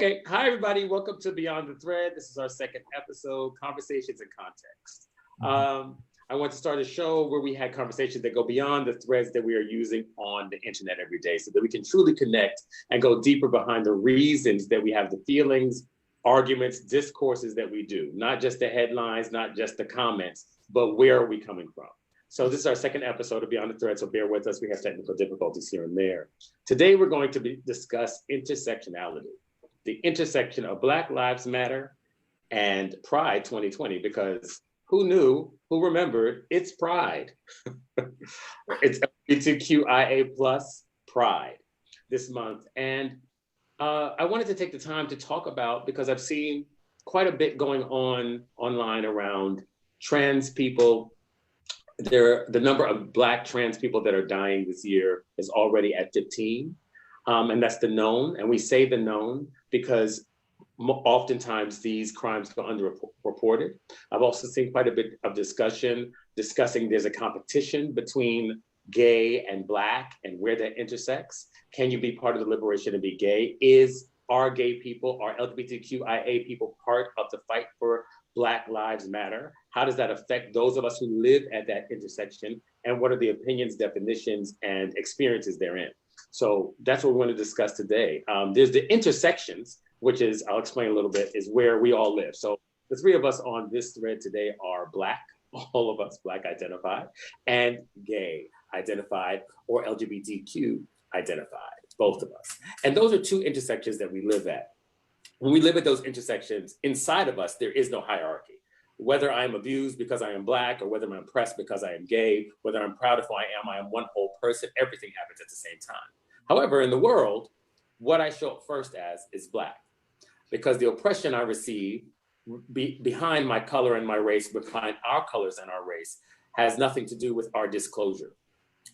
Okay, hi everybody. Welcome to Beyond the Thread. This is our second episode, Conversations in Context. I want to start a show where we had conversations that go beyond the threads that we are using on the internet every day so that we can truly connect and go deeper behind the reasons that we have the feelings, arguments, discourses that we do. Not just the headlines, not just the comments, but where are we coming from? So this is our second episode of Beyond the Thread, so bear with us. We have technical difficulties here and there. Today, we're going to discuss intersectionality, the intersection of Black Lives Matter and Pride 2020, because who knew, who remembered, it's Pride. It's LGBTQIA plus Pride this month. And I wanted to take the time to talk about, because I've seen quite a bit going on online around trans people. The number of Black trans people that are dying this year is already at 15. And that's the known. And we say the known because oftentimes these crimes go underreported. I've also seen quite a bit of discussing there's a competition between gay and Black and where that intersects. Can you be part of the liberation and be gay? Are gay people, are LGBTQIA people part of the fight for Black Lives Matter? How does that affect those of us who live at that intersection? And what are the opinions, definitions, and experiences therein? So that's what we want to discuss today. There's the intersections, which is, I'll explain a little bit, is where we all live. So the three of us on this thread today are Black, all of us Black identified, and gay identified, or LGBTQ identified, both of us. And those are two intersections that we live at. When we live at those intersections, inside of us, there is no hierarchy. Whether I'm abused because I am Black, or whether I'm oppressed because I am gay, whether I'm proud of who I am one whole person, everything happens at the same time. However, in the world, what I show up first as is Black, because the oppression I receive behind my color and my race, behind our colors and our race, has nothing to do with our disclosure.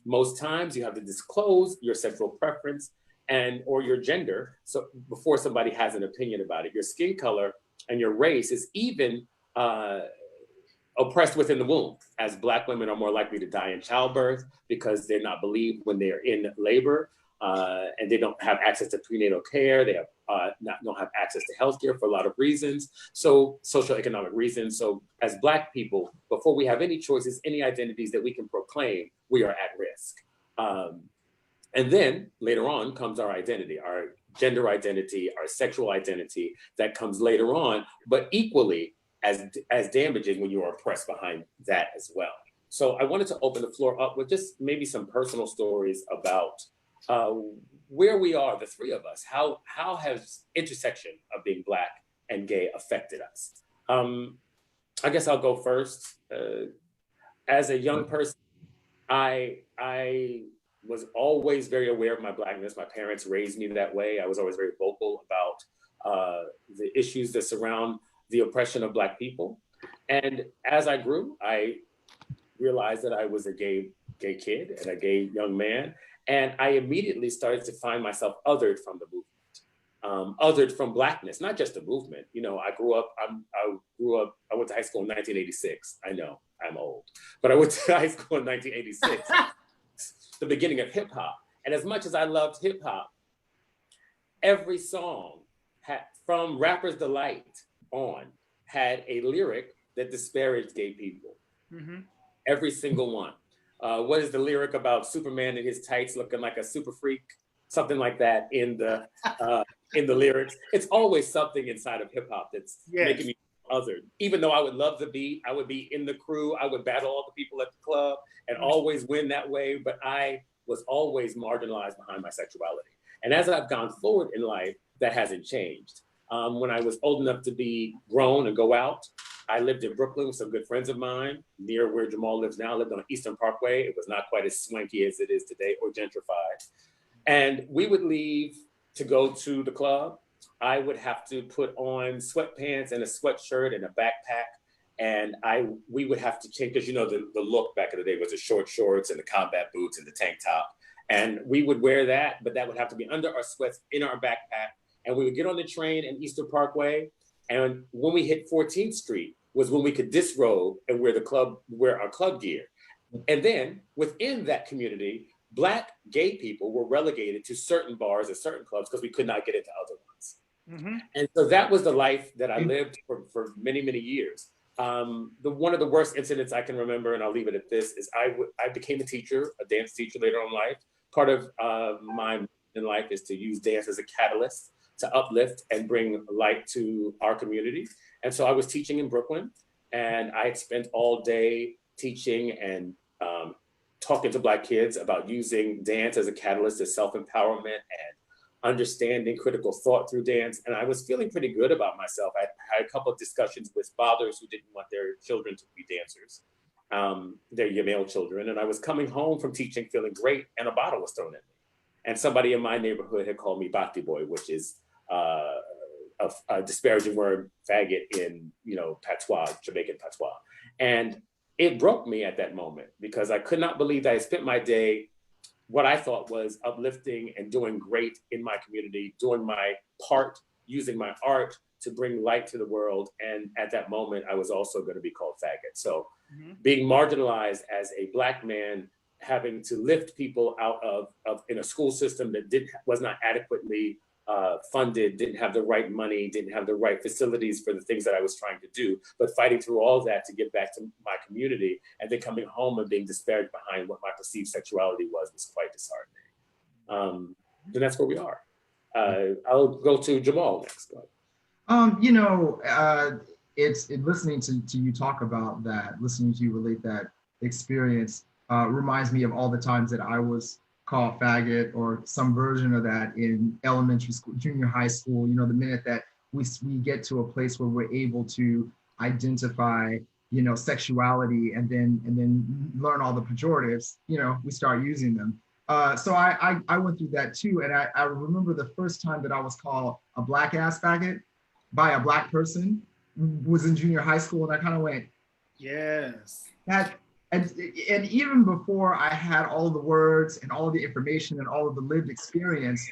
Most times you have to disclose your sexual preference or your gender, so before somebody has an opinion about it. Your skin color and your race is even oppressed within the womb, as Black women are more likely to die in childbirth because they're not believed when they're in labor, and they don't have access to prenatal care. They don't have access to healthcare for a lot of reasons, so socioeconomic reasons. So as Black people, before we have any choices, any identities that we can proclaim, we are at risk. And then later on comes our identity, our gender identity, our sexual identity that comes later on, but equally as damaging when you are oppressed behind that as well. So I wanted to open the floor up with just maybe some personal stories about where we are, the three of us. How has intersection of being Black and gay affected us? I guess I'll go first. As a young person, I was always very aware of my Blackness. My parents raised me that way. I was always very vocal about the issues that surround the oppression of Black people. And as I grew, I realized that I was a gay kid and a gay young man. And I immediately started to find myself othered from the movement, othered from Blackness, not just the movement. You know, I went to high school in 1986. I know, I'm old, but I went to high school in 1986, the beginning of hip hop. And as much as I loved hip hop, every song from Rapper's Delight on had a lyric that disparaged gay people. Mm-hmm. Every single one. What is the lyric about Superman in his tights looking like a super freak? Something like that in the lyrics. It's always something inside of hip hop that's making me othered. Even though I would love the beat, I would be in the crew, I would battle all the people at the club and always win that way, but I was always marginalized behind my sexuality. And as I've gone forward in life, that hasn't changed. When I was old enough to be grown and go out, I lived in Brooklyn with some good friends of mine, near where Jamal lives now. I lived on Eastern Parkway. It was not quite as swanky as it is today or gentrified. And we would leave to go to the club. I would have to put on sweatpants and a sweatshirt and a backpack. And we would have to change, because you know, the look back in the day was the short shorts and the combat boots and the tank top. And we would wear that, but that would have to be under our sweats in our backpack. And we would get on the train in Eastern Parkway. And when we hit 14th Street was when we could disrobe and wear our club gear. And then within that community, Black gay people were relegated to certain bars and certain clubs because we could not get into other ones. Mm-hmm. And so that was the life that I lived for many, many years. One of the worst incidents I can remember, and I'll leave it at this, is I became a teacher, a dance teacher later on in life. Part of my in life is to use dance as a catalyst to uplift and bring light to our community. And so I was teaching in Brooklyn, and I had spent all day teaching and talking to Black kids about using dance as a catalyst to self-empowerment and understanding critical thought through dance. And I was feeling pretty good about myself. I had a couple of discussions with fathers who didn't want their children to be dancers, their male children. And I was coming home from teaching feeling great, and a bottle was thrown at me. And somebody in my neighborhood had called me Bhakti Boy, which is a disparaging word, faggot in, patois, Jamaican patois. And it broke me at that moment because I could not believe that I spent my day what I thought was uplifting and doing great in my community, doing my part, using my art to bring light to the world. And at that moment, I was also going to be called faggot. So being marginalized as a Black man, having to lift people out of in a school system that was not adequately funded, didn't have the right money, didn't have the right facilities for the things that I was trying to do, but fighting through all that to get back to my community, and then coming home and being disparaged behind what my perceived sexuality was quite disheartening. Then that's where we are. I'll go to Jamal next. It's listening to you talk about that, listening to you relate that experience reminds me of all the times that I was called faggot or some version of that in elementary school, junior high school. The minute that we get to a place where we're able to identify, sexuality and then learn all the pejoratives, we start using them. So I went through that too. And I remember the first time that I was called a Black ass faggot by a Black person was in junior high school. And I kind of went, yes. And even before I had all of the words and all of the information and all of the lived experience,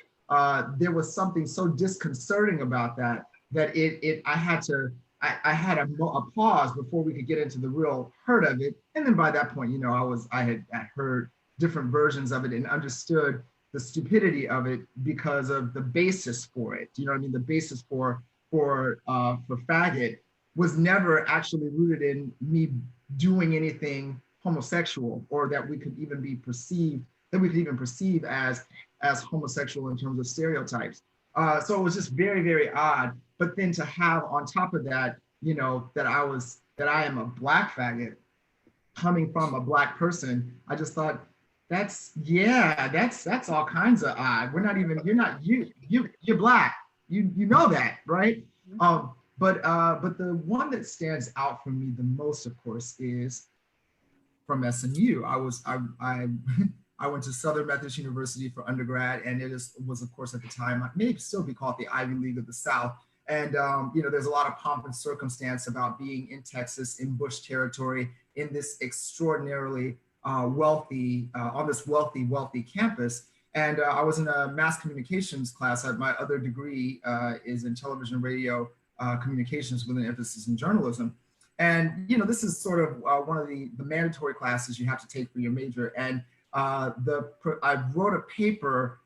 there was something so disconcerting about that I had a pause before we could get into the real hurt of it. And then by that point, I had heard different versions of it and understood the stupidity of it because of the basis for it. You know what I mean? The basis for faggot was never actually rooted in me doing anything homosexual, or that we could even perceive as homosexual in terms of stereotypes. So it was just very, very odd. But then to have on top of that, that I am a Black faggot coming from a Black person, I just thought that's all kinds of odd. You're Black. You know that, right? But the one that stands out for me the most, of course, is from SMU. I went to Southern Methodist University for undergrad, and it was of course at the time, it may still be called the Ivy League of the South. And there's a lot of pomp and circumstance about being in Texas, in Bush territory, in this extraordinarily wealthy campus. And I was in a mass communications class. My other degree is in television, radio, communications with an emphasis in journalism. And, this is sort of one of the mandatory classes you have to take for your major. And I wrote a paper,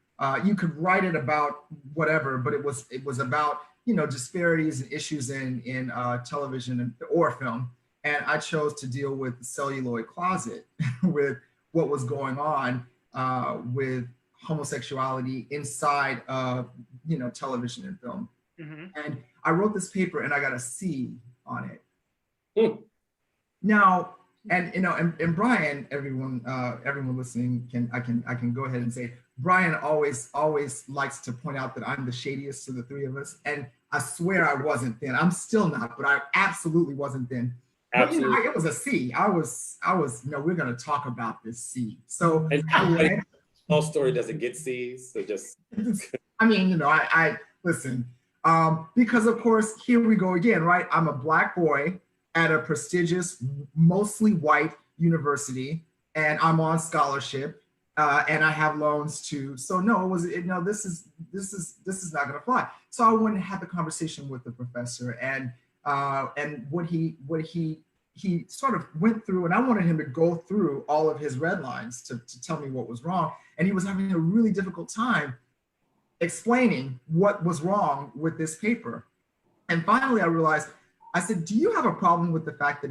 you could write it about whatever, but it was about, disparities and issues in television or film. And I chose to deal with the celluloid closet, with what was going on with homosexuality inside of, television and film. Mm-hmm. And I wrote this paper and I got a C on it. Now, and Brian, everyone listening I can go ahead and say, Brian always likes to point out that I'm the shadiest of the three of us. And I swear I wasn't then. I'm still not, but I absolutely wasn't then. Absolutely. But, it was a C. I was, we're going to talk about this C. So whole story doesn't get C's. So just, I mean, I listen, because of course, here we go again, right? I'm a Black boy at a prestigious, mostly white university, and I'm on scholarship, and I have loans too. So this is not going to fly. So I went and had the conversation with the professor, and what he sort of went through, and I wanted him to go through all of his red lines to tell me what was wrong, and he was having a really difficult time explaining what was wrong with this paper. And finally, I realized, I said, "Do you have a problem with the fact that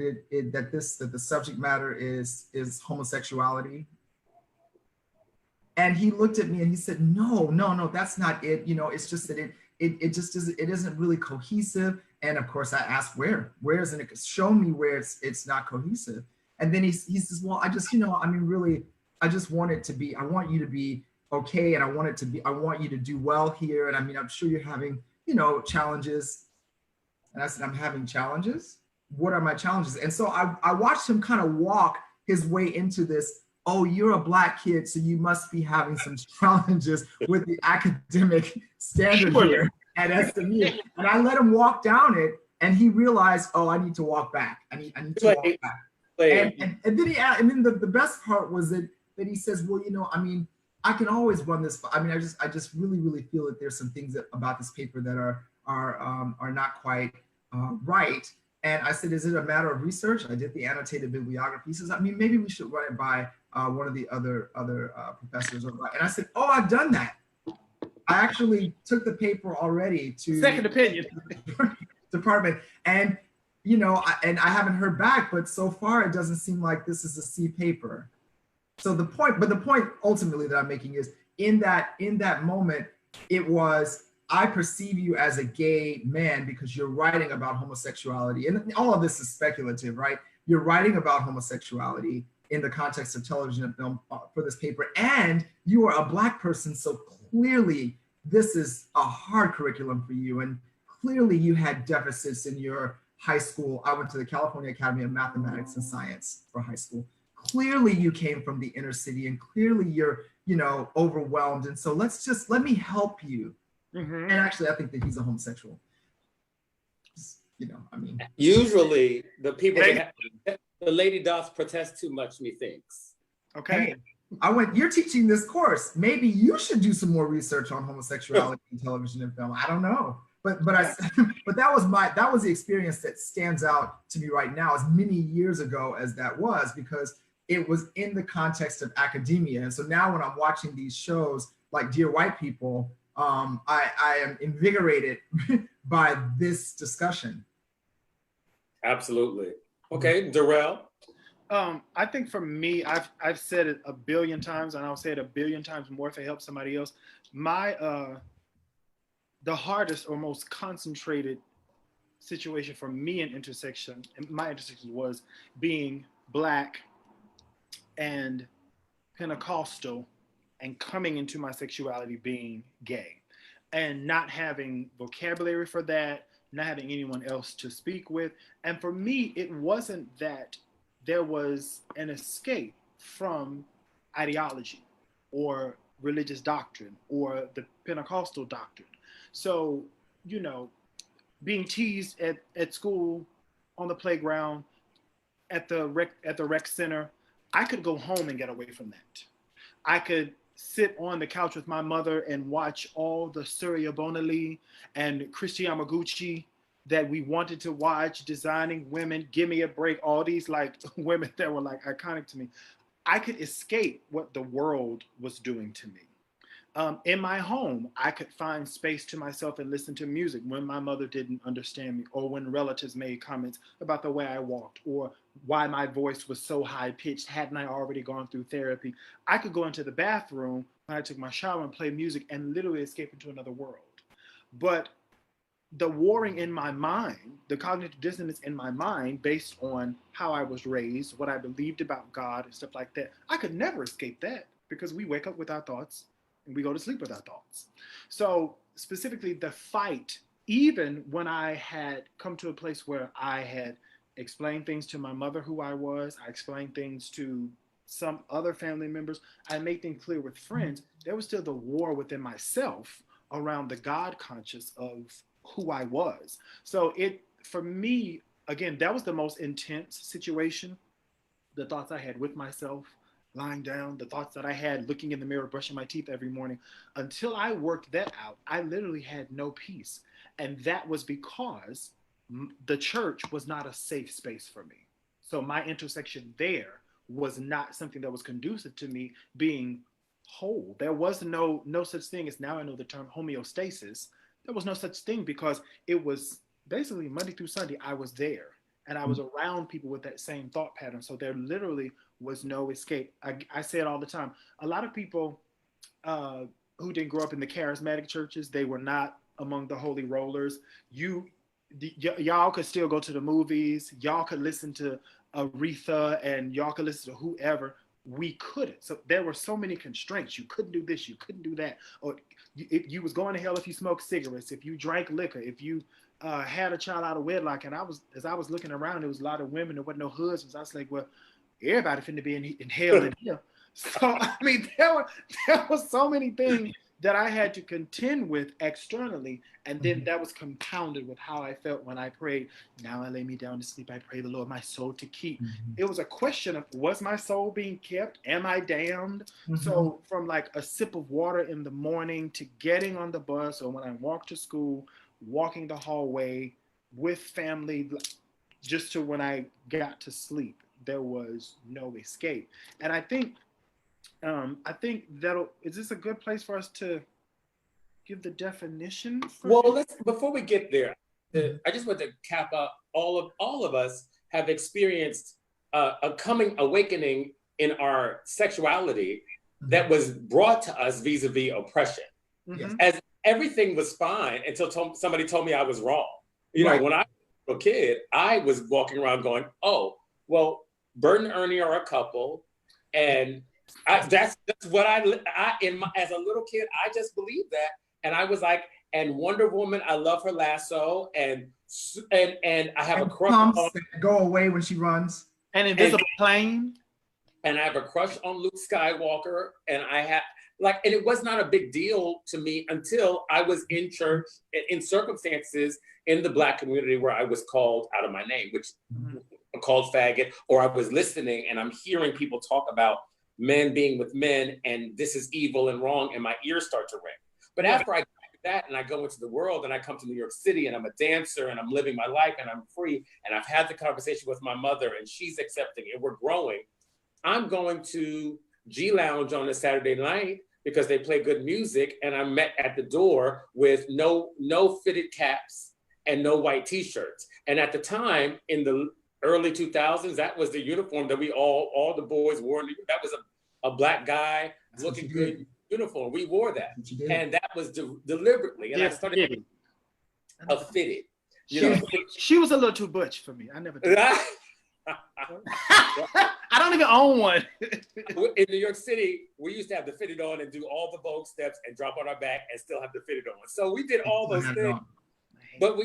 that the subject matter is homosexuality?" And he looked at me and he said, "No, no, no, that's not it. You know, it's just that it just isn't really cohesive." And of course, I asked, where isn't it? Show me where it's not cohesive. And then he says, "Well, I just, I mean, really, I just want it to be. I want you to be okay, and I want it to be. I want you to do well here. And I mean, I'm sure you're having, challenges." And I said, "I'm having challenges. What are my challenges?" And so I watched him kind of walk his way into this. "Oh, you're a Black kid, so you must be having some challenges with the academic standard here at SMU." And I let him walk down it, and he realized, "Oh, I need to walk back. I need to walk back." And then the best part was that he says, "Well, I mean, I can always run this. I mean, I just really feel that there's some things about this paper that are not quite right." And I said, "Is it a matter of research?" I did the annotated bibliography. He says, "I mean, maybe we should run it by one of the other professors." And I said, "Oh, I've done that. I actually took the paper already to second opinion department, and and I haven't heard back, but so far it doesn't seem like this is a C paper." So the point ultimately that I'm making is in that moment, it was, I perceive you as a gay man because you're writing about homosexuality. And all of this is speculative, right? You're writing about homosexuality in the context of television and film for this paper. And you are a Black person. So clearly this is a hard curriculum for you. And clearly you had deficits in your high school. I went to the California Academy of Mathematics and Science for high school. Clearly you came from the inner city, and clearly you're, overwhelmed. And so let me help you. Mm-hmm. And actually, I think that he's a homosexual. I mean, usually the people the lady does protest too much, methinks. Okay. Hey, you're teaching this course. Maybe you should do some more research on homosexuality in television and film. I don't know. But that was the experience that stands out to me right now, as many years ago as that was, because it was in the context of academia. And so now when I'm watching these shows like Dear White People, I am invigorated by this discussion. Absolutely. Okay, Darrell. I think for me, I've said it a billion times, and I'll say it a billion times more if it helps somebody else. The hardest or most concentrated situation for me in my intersection was being Black and Pentecostal and coming into my sexuality being gay and not having vocabulary for that, not having anyone else to speak with. And for me, it wasn't that there was an escape from ideology or religious doctrine or the Pentecostal doctrine. So, being teased at school, on the playground, at the rec center, I could go home and get away from that. I could sit on the couch with my mother and watch all the Surya Bonali and Christy Yamaguchi that we wanted to watch, Designing Women, Give Me a Break, all these like women that were like iconic to me. I could escape what the world was doing to me. In my home, I could find space to myself and listen to music when my mother didn't understand me, or when relatives made comments about the way I walked, or why my voice was so high pitched. Hadn't I already gone through therapy? I could go into the bathroom when I took my shower and play music and literally escape into another world. But the warring in my mind, the cognitive dissonance in my mind based on how I was raised, what I believed about God and stuff like that, I could never escape that, because we wake up with our thoughts and we go to sleep with our thoughts. So specifically the fight, even when I had come to a place where I had explained things to my mother who I was, I explained things to some other family members, I made things clear with friends, there was still the war within myself around the God conscious of who I was. So for me, again, that was the most intense situation. The thoughts I had with myself, lying down, the thoughts that I had looking in the mirror, brushing my teeth every morning. Until I worked that out, I literally had no peace. And that was because the church was not a safe space for me. So my intersection there was not something that was conducive to me being whole. There was no such thing as, now I know the term, homeostasis. There was no such thing because it was basically Monday through Sunday I was there and I was around people with that same thought pattern. So there literally was no escape. I say it all the time. A lot of people who didn't grow up in the charismatic churches, they were not among the holy rollers. Y'all could still go to the movies. Y'all could listen to Aretha and y'all could listen to whoever. We couldn't. So there were so many constraints. You couldn't do this. You couldn't do that. Or you was going to hell if you smoked cigarettes, if you drank liquor, if you had a child out of wedlock. And as I was looking around, there was a lot of women. There wasn't no husbands. I was like, well, everybody finna be in hell in here. So I mean, there was so many things that I had to contend with externally, and then that was compounded with how I felt when I prayed. Now I lay me down to sleep. I pray the Lord my soul to keep. It was a question of, was my soul being kept? Am I damned? So from like a sip of water in the morning to getting on the bus, or when I walked to school, walking the hallway with family, just to when I got to sleep, there was no escape. And I think is this a good place for us to give the definition? Well, before we get there, I just want to cap up all of us have experienced a coming awakening in our sexuality that was brought to us vis-a-vis oppression. As everything was fine until somebody told me I was wrong. You know, when I was a kid, I was walking around going, oh, well, Bert and Ernie are a couple, and that's what as a little kid, I just believed that. And I was like, and Wonder Woman, I love her lasso, and I have a crush on go away when she runs. An invisible plane. And I have a crush on Luke Skywalker, and and it was not a big deal to me until I was in church in circumstances in the Black community where I was called out of my name, which called faggot, or I was listening and I'm hearing people talk about men being with men and this is evil and wrong, and my ears start to ring. But after I do that and I go into the world and I come to New York City and I'm a dancer and I'm living my life and I'm free and I've had the conversation with my mother and she's accepting and we're growing, I'm going to G Lounge on a Saturday night because they play good music, and I'm met at the door with no fitted caps and no white t-shirts. And at the time, in the early 2000s, that was the uniform that we all the boys wore. That was a Black guy looking good uniform. We wore that, and that was deliberately. And I started a fitted. She was a little too butch for me. I never did. I don't even own one. In New York City, we used to have the fitted on and do all the Vogue steps and drop on our back and still have the fitted on. So we did all those things. But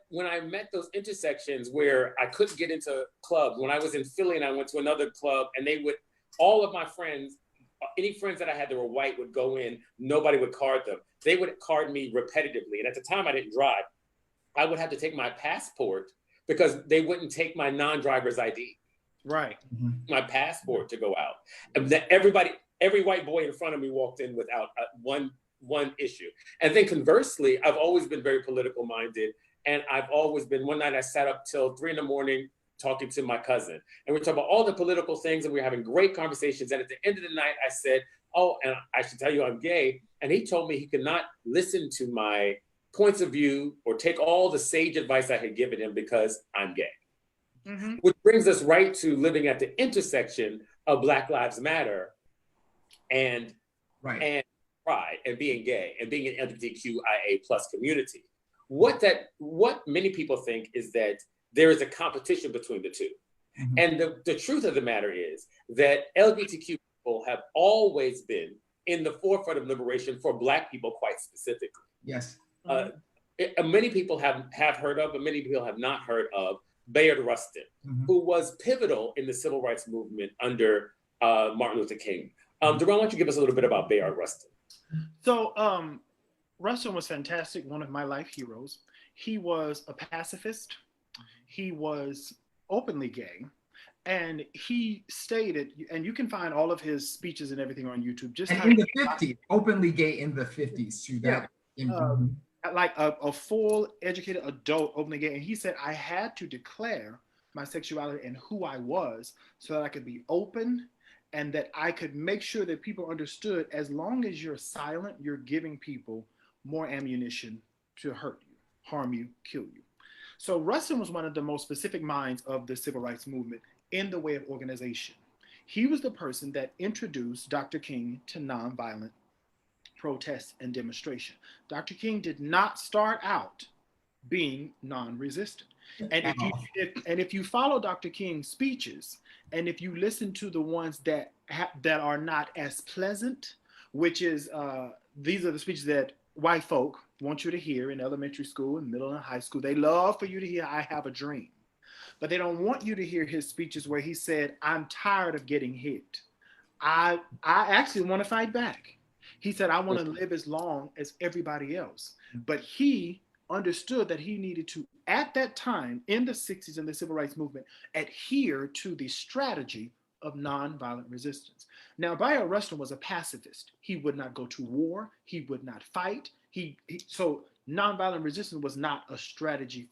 when I met those intersections where I couldn't get into clubs, when I was in Philly and I went to another club, and all of my friends, any friends that I had that were white would go in, nobody would card them. They would card me repetitively. And at the time I didn't drive. I would have to take my passport because they wouldn't take my non-driver's ID. Right. My passport to go out. And every white boy in front of me walked in without one issue. And then conversely, I've always been very political minded. And I've always been, one night I sat up till 3 a.m. talking to my cousin. And we're talking about all the political things and we're having great conversations. And at the end of the night, I said, oh, and I should tell you I'm gay. And he told me he could not listen to my points of view or take all the sage advice I had given him because I'm gay. Which brings us right to living at the intersection of Black Lives Matter and pride and being gay and being an LGBTQIA plus community. What many people think is that there is a competition between the two. And the truth of the matter is that LGBTQ people have always been in the forefront of liberation for Black people quite specifically. Yes. Many people have heard of, but many people have not heard of Bayard Rustin, who was pivotal in the civil rights movement under Martin Luther King. Deron, why don't you give us a little bit about Bayard Rustin? So Rustin was fantastic, one of my life heroes. He was a pacifist. He was openly gay. And he stated, and you can find all of his speeches and everything on YouTube. Just in the 50s, openly gay in the 50s. To that. Like a full educated adult openly gay. And he said, I had to declare my sexuality and who I was so that I could be open and that I could make sure that people understood, as long as you're silent, you're giving people more ammunition to hurt you, harm you, kill you. So Rustin was one of the most specific minds of the civil rights movement in the way of organization. He was the person that introduced Dr. King to nonviolent protest and demonstration. Dr. King did not start out being non-resistant. And if you follow Dr. King's speeches, and if you listen to the ones that are not as pleasant, which is these are the speeches that white folk want you to hear in elementary school and middle and high school. They love for you to hear, "I have a dream," but they don't want you to hear his speeches where he said, "I'm tired of getting hit. I actually want to fight back." He said, "I want to live as long as everybody else." But he understood that he needed to, at that time in the 60s in the civil rights movement, adhere to the strategy of nonviolent resistance. Now, Bayard Rustin was a pacifist. He would not go to war. He would not fight. So nonviolent resistance was not a strategy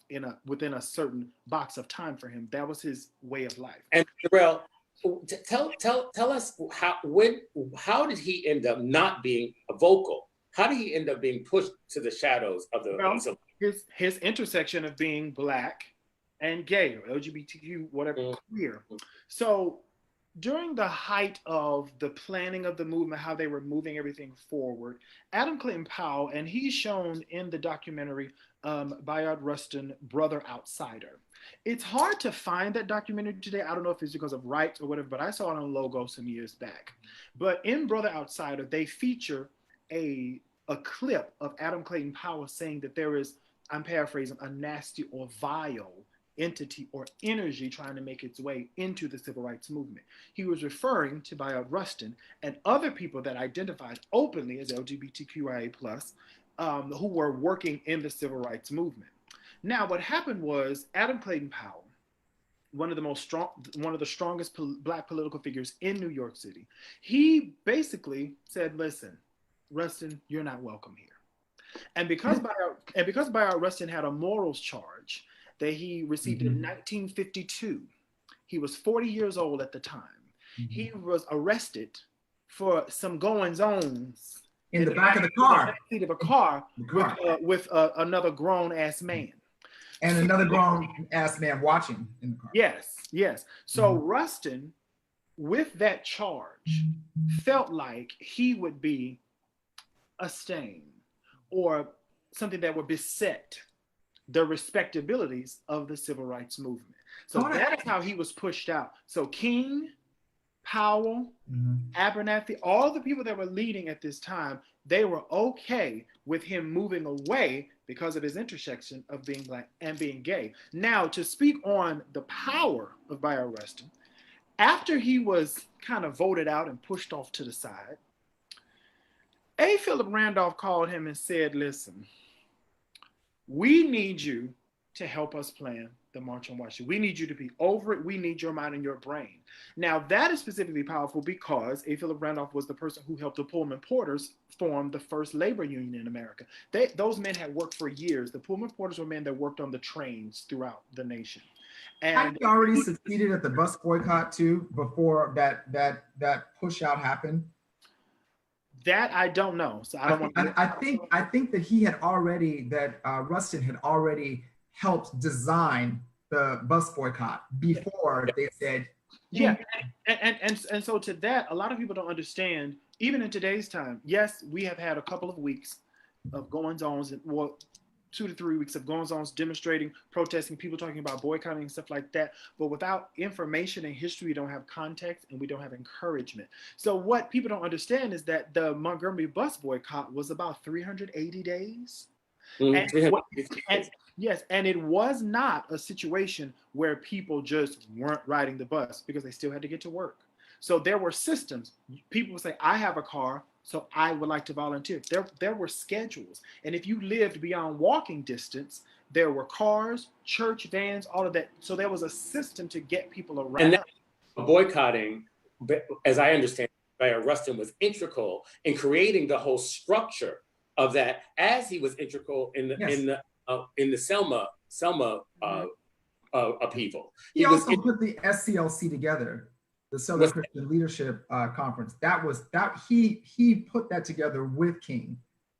within a certain box of time for him. That was his way of life. And Terrell, tell us how did he end up not being vocal? How did he end up being pushed to the shadows of the? Well, his intersection of being Black and gay or LGBTQ, whatever, queer. So during the height of the planning of the movement, how they were moving everything forward, Adam Clayton Powell, and he's shown in the documentary Bayard Rustin, Brother Outsider. It's hard to find that documentary today. I don't know if it's because of rights or whatever, but I saw it on Logo some years back. But in Brother Outsider, they feature a clip of Adam Clayton Powell saying that there is, I'm paraphrasing, a nasty or vile entity or energy trying to make its way into the civil rights movement. He was referring to Bayard Rustin and other people that identified openly as LGBTQIA+, who were working in the civil rights movement. Now, what happened was Adam Clayton Powell, one of the strongest Black political figures in New York City, he basically said, "Listen, Rustin, you're not welcome here." And because Bayard Rustin had a morals charge that he received in 1952, he was 40 years old at the time. He was arrested for some goings-ons in the back of the car, seat of a car with another grown-ass man. And another grown-ass man watching in the car. Yes. So Rustin, with that charge, felt like he would be a stain or something that would beset the respectabilities of the civil rights movement. So that is how he was pushed out. So King, Powell, Abernathy, all the people that were leading at this time, they were okay with him moving away because of his intersection of being Black and being gay. Now, to speak on the power of Bayard Rustin, after he was kind of voted out and pushed off to the side, A. Philip Randolph called him and said, "Listen, we need you to help us plan the March on Washington. We need you to be over it. We need your mind and your brain." Now, that is specifically powerful because A. Philip Randolph was the person who helped the Pullman Porters form the first labor union in America. Those men had worked for years. The Pullman Porters were men that worked on the trains throughout the nation. And had he already succeeded at the bus boycott too before that push out happened? That I don't know. So I don't I think that he had already, Rustin had already helped design the bus boycott before they said. Yeah, and so to that, a lot of people don't understand, even in today's time, yes, we have had a couple of weeks of goings-ons, well, 2 to 3 weeks of goings-ons, demonstrating, protesting, people talking about boycotting and stuff like that. But without information and history, we don't have context and we don't have encouragement. So what people don't understand is that the Montgomery bus boycott was about 380 days. And it was not a situation where people just weren't riding the bus because they still had to get to work. So there were systems. People would say, "I have a car, so I would like to volunteer." There were schedules. And if you lived beyond walking distance, there were cars, church vans, all of that. So there was a system to get people around. And boycotting, as I understand, Bayard Rustin was integral in creating the whole structure of that, as he was integral in the Selma upheaval. He also put the SCLC together. The Southern Christian Leadership Conference. That he put that together with King.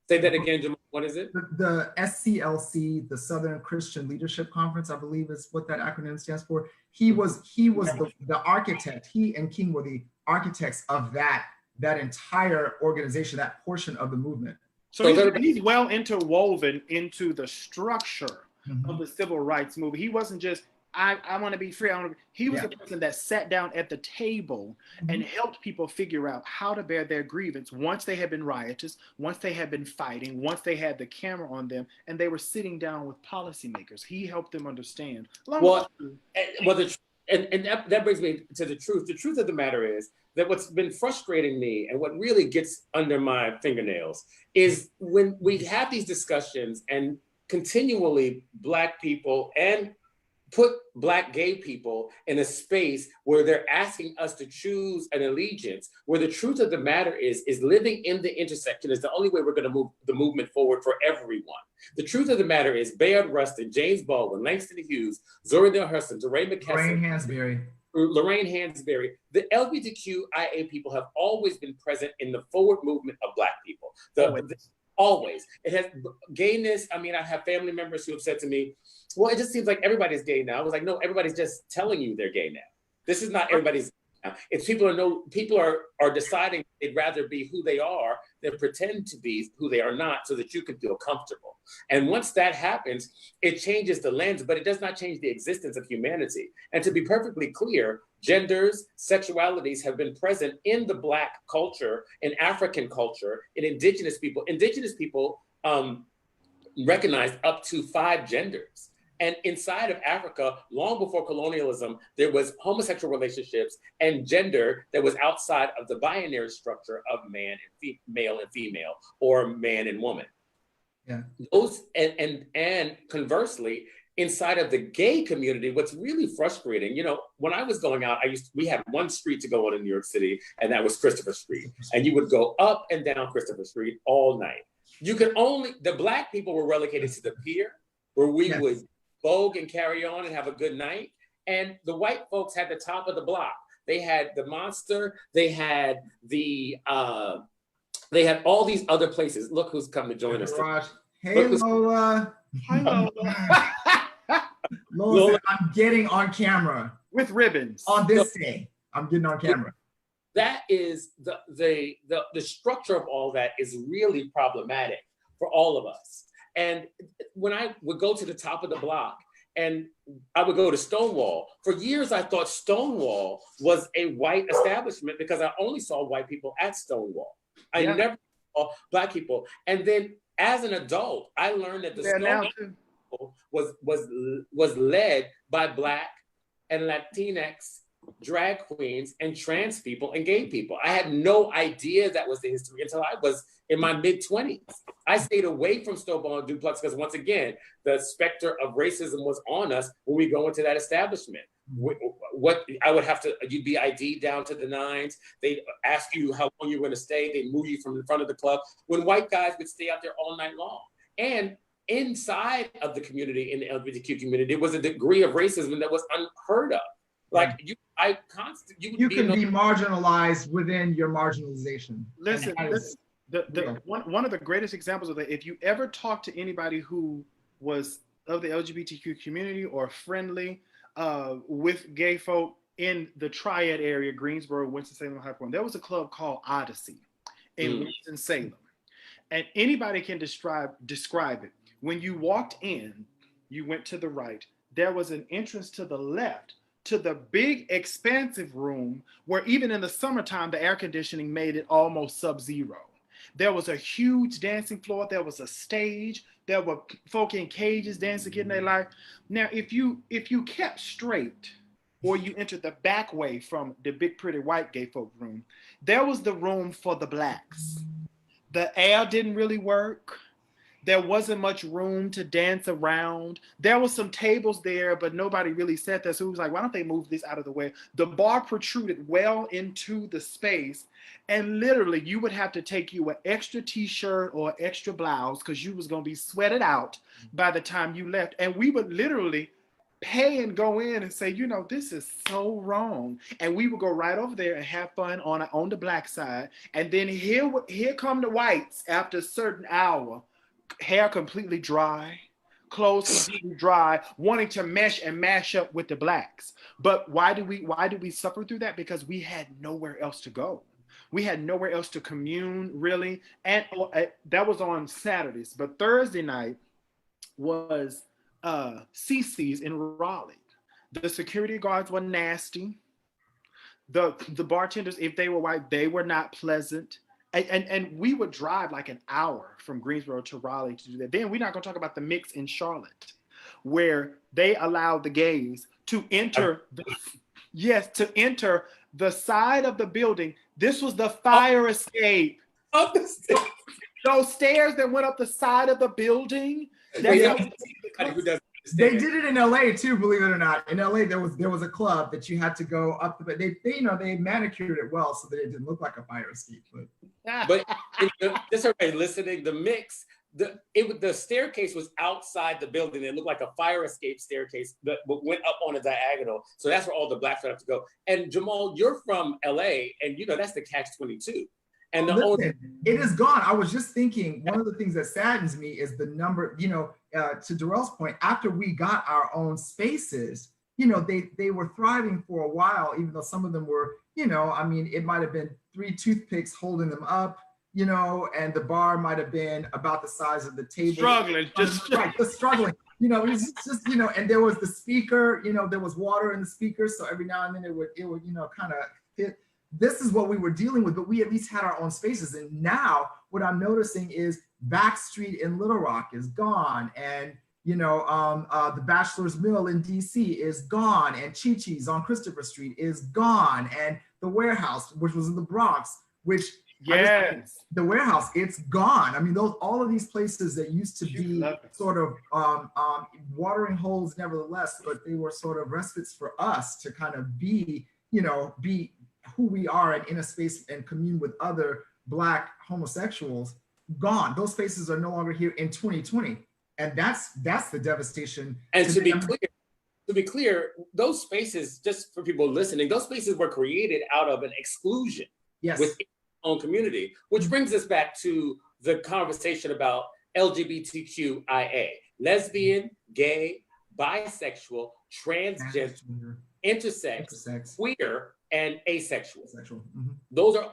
Say that again, Jamal. What is it? The SCLC, the Southern Christian Leadership Conference, I believe is what that acronym stands for. He was the architect. He and King were the architects of that entire organization, that portion of the movement. So he's well interwoven into the structure of the civil rights movement. He wasn't just, I want to be free. He was the person that sat down at the table and helped people figure out how to bear their grievance once they had been riotous, once they had been fighting, once they had the camera on them, and they were sitting down with policymakers. He helped them understand. That brings me to the truth. The truth of the matter is that what's been frustrating me and what really gets under my fingernails is when we have these discussions and continually Black people and put Black gay people in a space where they're asking us to choose an allegiance, where the truth of the matter is living in the intersection is the only way we're going to move the movement forward for everyone. The truth of the matter is Bayard Rustin, James Baldwin, Langston Hughes, Zora Neale Hurston, DeRay McKesson, Lorraine Hansberry, the LGBTQIA people have always been present in the forward movement of Black people. Always. It has gayness. I mean, I have family members who have said to me, well, it just seems like everybody's gay now. I was like, no, everybody's just telling you they're gay now. This is not everybody's now. It's people are deciding they'd rather be who they are than pretend to be who they are not so that you can feel comfortable. And once that happens, it changes the lens, but it does not change the existence of humanity. And to be perfectly clear, genders, sexualities have been present in the Black culture, in African culture, in indigenous people. Indigenous people recognized up to 5 genders. And inside of Africa, long before colonialism, there was homosexual relationships and gender that was outside of the binary structure of male and female, or man and woman. Yeah. Those and conversely, inside of the gay community, what's really frustrating, when I was going out, we had one street to go on in New York City, and that was Christopher Street. And you would go up and down Christopher Street all night. The Black people were relegated to the pier, where we would vogue and carry on and have a good night. And the white folks had the top of the block. They had the Monster, they had all these other places. Look who's come to join us. Hey, Lola. Hi, Lola. Lola said, I'm getting on camera. With ribbons. On this day, I'm getting on camera. That is the structure of all that is really problematic for all of us. And when I would go to the top of the block and I would go to Stonewall, for years I thought Stonewall was a white establishment because I only saw white people at Stonewall. I never saw Black people. And then as an adult, I learned that the Stonewall was led by Black and Latinx drag queens and trans people and gay people. I had no idea that was the history until I was in my mid-20s. I stayed away from Stonewall and Duplex because once again, the specter of racism was on us when we go into that establishment. You'd be ID'd down to the nines. They'd ask you how long you're going to stay. They'd move you from the front of the club when white guys would stay out there all night long. And inside of the community, in the LGBTQ community, there was a degree of racism that was unheard of. Like you can be marginalized within your marginalization. Listen, one of the greatest examples of that, if you ever talk to anybody who was of the LGBTQ community or friendly with gay folk in the Triad area, Greensboro, Winston-Salem, High Point, there was a club called Odyssey in Winston-Salem. And anybody can describe it. When you walked in, you went to the right, there was an entrance to the left to the big expansive room where even in the summertime, the air conditioning made it almost sub-zero. There was a huge dancing floor. There was a stage. There were folk in cages dancing, getting their life. Now, if you kept straight or you entered the back way from the big, pretty white gay folk room, there was the room for the Blacks. The air didn't really work. There wasn't much room to dance around. There were some tables there, but nobody really sat there. So it was like, why don't they move this out of the way? The bar protruded well into the space. And literally, you would have to take you an extra t-shirt or extra blouse because you was going to be sweated out by the time you left. And we would literally pay and go in and say, you know, this is so wrong. And we would go right over there and have fun on the black side. And then here come the whites after a certain hour, hair completely dry, clothes completely dry, wanting to mesh and mash up with the blacks. But why do we suffer through that? Because we had nowhere else to go. We had nowhere else to commune, really. And that was on Saturdays. But Thursday night was CC's in Raleigh. The security guards were nasty. The bartenders, if they were white, they were not pleasant. And we would drive like an hour from Greensboro to Raleigh to do that. Then we're not going to talk about the mix in Charlotte, where they allowed the gays to enter to enter the side of the building. This was the fire escape. Up the stairs. Those stairs that went up the side of the building. Who does They did it in LA too, believe it or not. In LA, there was a club that you had to go up the, but they manicured it well so that it didn't look like a fire escape. But just everybody listening, the mix, the staircase was outside the building. It looked like a fire escape staircase that went up on a diagonal. So that's where all the blacks would have to go. And Jamal, you're from LA, and you know that's the catch-22. And it is gone. I was just thinking, one of the things that saddens me is the number, to Darrell's point, after we got our own spaces, they were thriving for a while, even though some of them were, it might have been 3 toothpicks holding them up, and the bar might have been about the size of the table. Struggling, just struggling. It's just, and there was the speaker, there was water in the speaker. So every now and then it would kind of fit. This is what we were dealing with, but we at least had our own spaces. And now what I'm noticing is Backstreet in Little Rock is gone. And, the Bachelor's Mill in DC is gone. And Chi-Chi's on Christopher Street is gone. And the Warehouse, which was in the Bronx, which the Warehouse, it's gone. I mean, all of these places that used to be sort of watering holes nevertheless, but they were sort of respites for us to kind of be who we are and in a space and commune with other Black homosexuals, gone. Those spaces are no longer here in 2020. And that's the devastation. And to be clear, those spaces, just for people listening, those spaces were created out of an exclusion within our own community, which brings us back to the conversation about LGBTQIA, lesbian, gay, bisexual, transgender, intersex, queer, and asexual.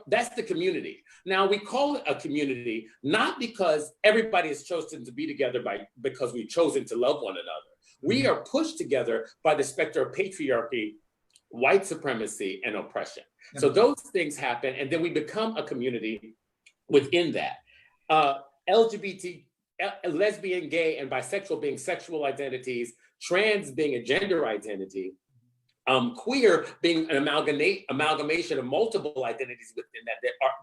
That's the community. Now we call it a community not because everybody has chosen to be together because we've chosen to love one another. We are pushed together by the specter of patriarchy, white supremacy, and oppression. So those things happen, and then we become a community within that. LGBT, lesbian, gay, and bisexual being sexual identities, trans being a gender identity, queer being an amalgamation of multiple identities within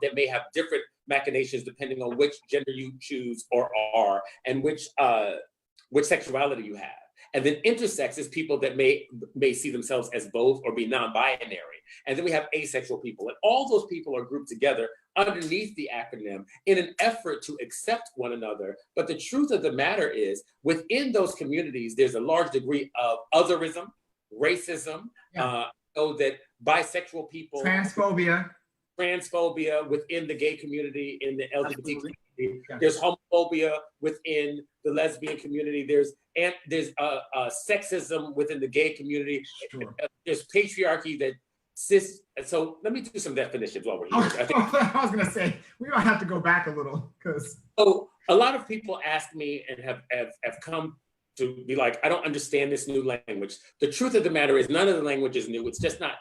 that may have different machinations depending on which gender you choose or are, and which sexuality you have. And then intersex is people that may see themselves as both or be non-binary. And then we have asexual people. And all those people are grouped together underneath the acronym in an effort to accept one another. But the truth of the matter is, within those communities, there's a large degree of otherism, racism, so that bisexual people, transphobia within the gay community, in the LGBT community. There's homophobia within the lesbian community. There's sexism within the gay community. There's patriarchy that cis. So let me do some definitions while we're here. I was gonna say we might have to go back a little because. So a lot of people ask me and have come to be like, I don't understand this new language. The truth of the matter is none of the language is new. It's just not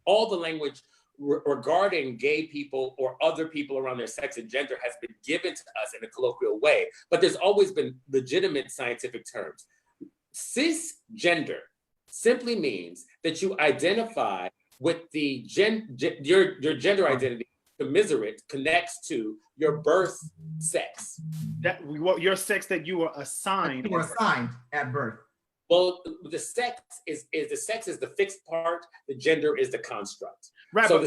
all the language regarding gay people or other people around their sex and gender has been given to us in a colloquial way, but there's always been legitimate scientific terms. Cisgender simply means that you identify with the your gender identity connects to your birth sex. Your sex that you were assigned. You were assigned at birth. Well, the sex is the fixed part. The gender is the construct. Right. So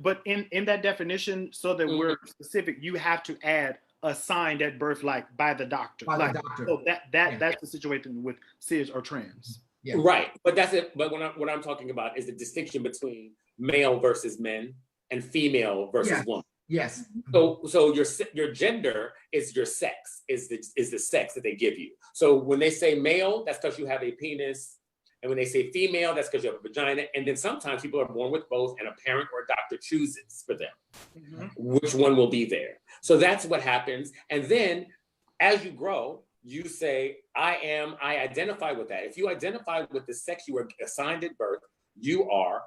but in that definition, so that we're specific, you have to add assigned at birth, like by the doctor. By the doctor. So that's the situation with cis or trans. Yeah. Right, but that's it. But what I'm talking about is the distinction between male versus men and female versus woman. Yes. So your gender is your sex, is the sex that they give you. So when they say male, that's because you have a penis, and when they say female, that's because you have a vagina. And then sometimes people are born with both, and a parent or a doctor chooses for them which one will be there. So that's what happens. And then as you grow, you say, I identify with that. If you identify with the sex you were assigned at birth, you are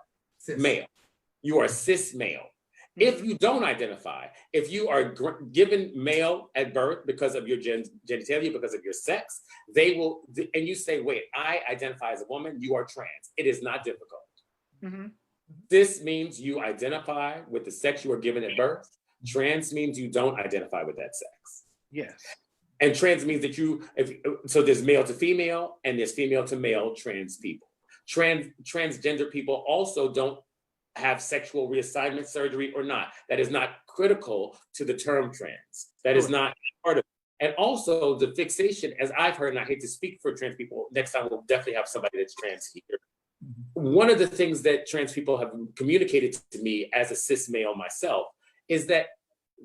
male. You are cis male. If you don't identify, if you are given male at birth because of your genitalia, because of your sex, they will, and you say, wait, I identify as a woman, you are trans. It is not difficult. This means you identify with the sex you were given at birth. Trans means you don't identify with that sex. Yes. And trans means that so there's male to female and there's female to male trans people. Transgender people also don't have sexual reassignment surgery or not. That is not critical to the term trans. That is not part of it. And also the fixation, as I've heard, and I hate to speak for trans people, next time we'll definitely have somebody that's trans here. One of the things that trans people have communicated to me as a cis male myself is that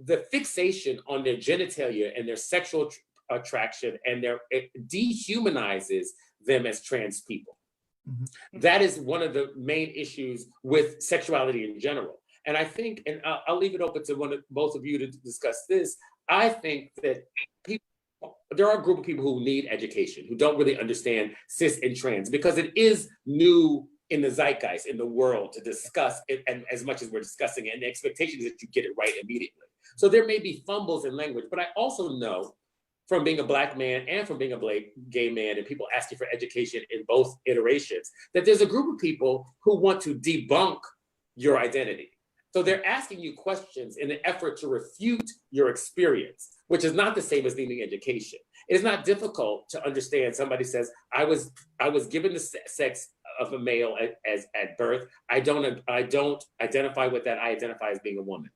the fixation on their genitalia and their sexual attraction and it dehumanizes them as trans people. That is one of the main issues with sexuality in general. And I think, and I'll leave it open to both of you to discuss this. I think that there are a group of people who need education, who don't really understand cis and trans, because it is new in the zeitgeist, in the world, to discuss it, and as much as we're discussing it, and the expectation is that you get it right immediately. So there may be fumbles in language, but I also know from being a Black man and from being a gay man and people asking for education in both iterations, that there's a group of people who want to debunk your identity. So they're asking you questions in an effort to refute your experience, which is not the same as needing education. It is not difficult to understand. Somebody says, I was given the sex of a male at birth. I don't identify with that. I identify as being a woman.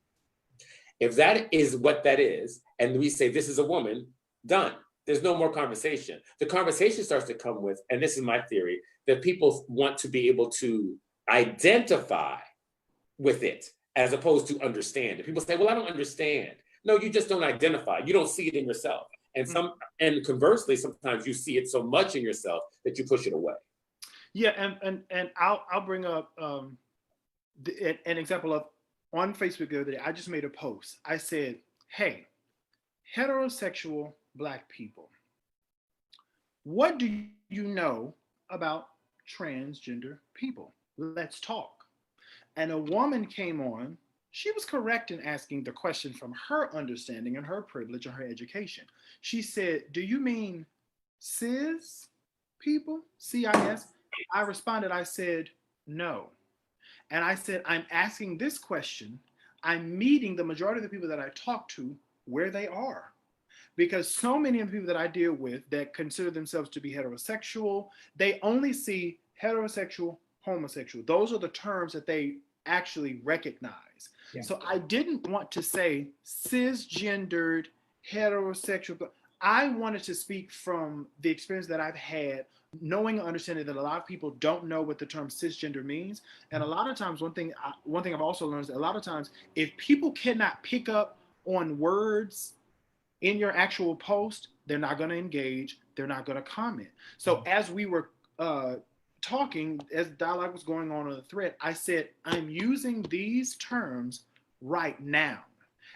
If that is what that is, and we say this is a woman, done. There's no more conversation. The conversation starts to come with, and this is my theory, that people want to be able to identify with it as opposed to understand. And people say, well, I don't understand. No, you just don't identify. You don't see it in yourself. And conversely, sometimes you see it so much in yourself that you push it away. Yeah, and I'll bring up an example of, on Facebook the other day, I just made a post. I said, hey, heterosexual Black people, what do you know about transgender people? Let's talk. And a woman came on. She was correct in asking the question from her understanding and her privilege and her education. She said, do you mean cis people, CIS? I responded, I said, no. And I said, I'm asking this question. I'm meeting the majority of the people that I talk to where they are. Because so many of the people that I deal with that consider themselves to be heterosexual, they only see heterosexual, homosexual. Those are the terms that they actually recognize. Yeah. So I didn't want to say cisgendered, heterosexual. I wanted to speak from the experience that I've had, knowing and understanding that a lot of people don't know what the term cisgender means. And a lot of times, one thing I've also learned is that a lot of times, if people cannot pick up on words in your actual post, they're not going to engage, they're not going to comment. So as we were talking, as dialogue was going on the thread, I said, I'm using these terms right now.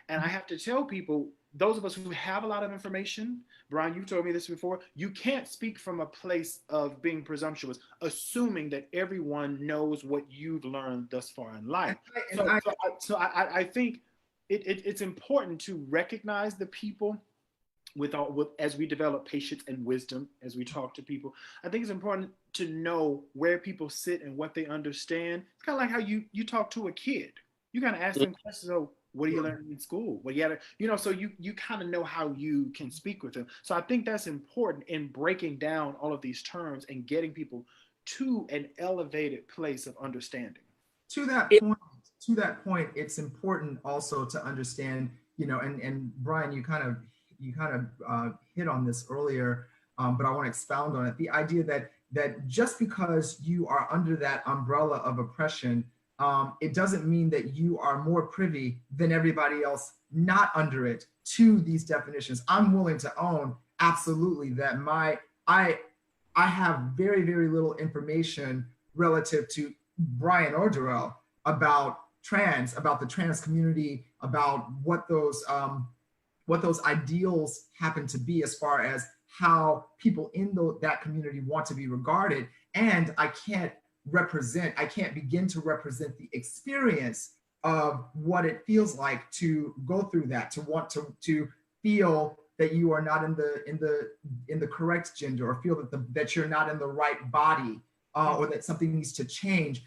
And I have to tell people, those of us who have a lot of information, Brian, you've told me this before, you can't speak from a place of being presumptuous, assuming that everyone knows what you've learned thus far in life. So I think it's important to recognize the people as we develop patience and wisdom, as we talk to people. I think it's important to know where people sit and what they understand. It's kind of like how you talk to a kid. You kind of ask them questions. Oh, what are you learning in school? Well, so you kind of know how you can speak with them. So I think that's important in breaking down all of these terms and getting people to an elevated place of understanding. To that point, it's important also to understand, and Brian, you kind of hit on this earlier, but I want to expound on it. The idea that that just because you are under that umbrella of oppression, it doesn't mean that you are more privy than everybody else not under it to these definitions. I'm willing to own absolutely that I have very, very little information relative to Brian or Darrell about about the trans community, about what those ideals happen to be as far as how people in that community want to be regarded. And I can't begin to represent the experience of what it feels like to go through that, to want to feel that you are not in the correct gender, or feel that you're not in the right body, or that something needs to change.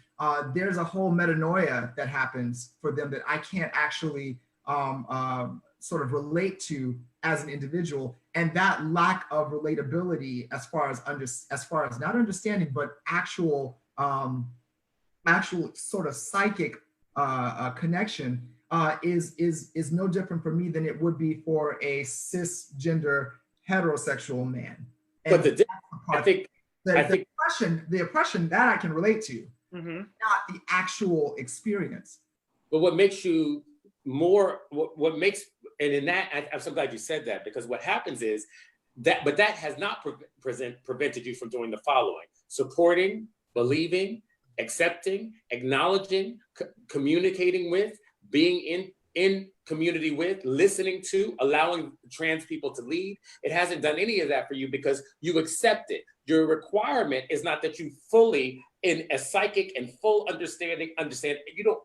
There's a whole metanoia that happens for them that I can't actually sort of relate to as an individual, and that lack of relatability, as far as not understanding, but actual sort of psychic connection, is no different for me than it would be for a cisgender heterosexual man. And but I think the oppression that I can relate to, Mm-hmm. not the actual experience. But what makes you more, what makes, and in that, I'm so glad you said that, because what happens is that has not prevented you from doing the following: supporting, believing, accepting, acknowledging, communicating with, being in community with, listening to, allowing trans people to lead. It hasn't done any of that for you because you accept it. Your requirement is not that you fully, in a psychic and full understand.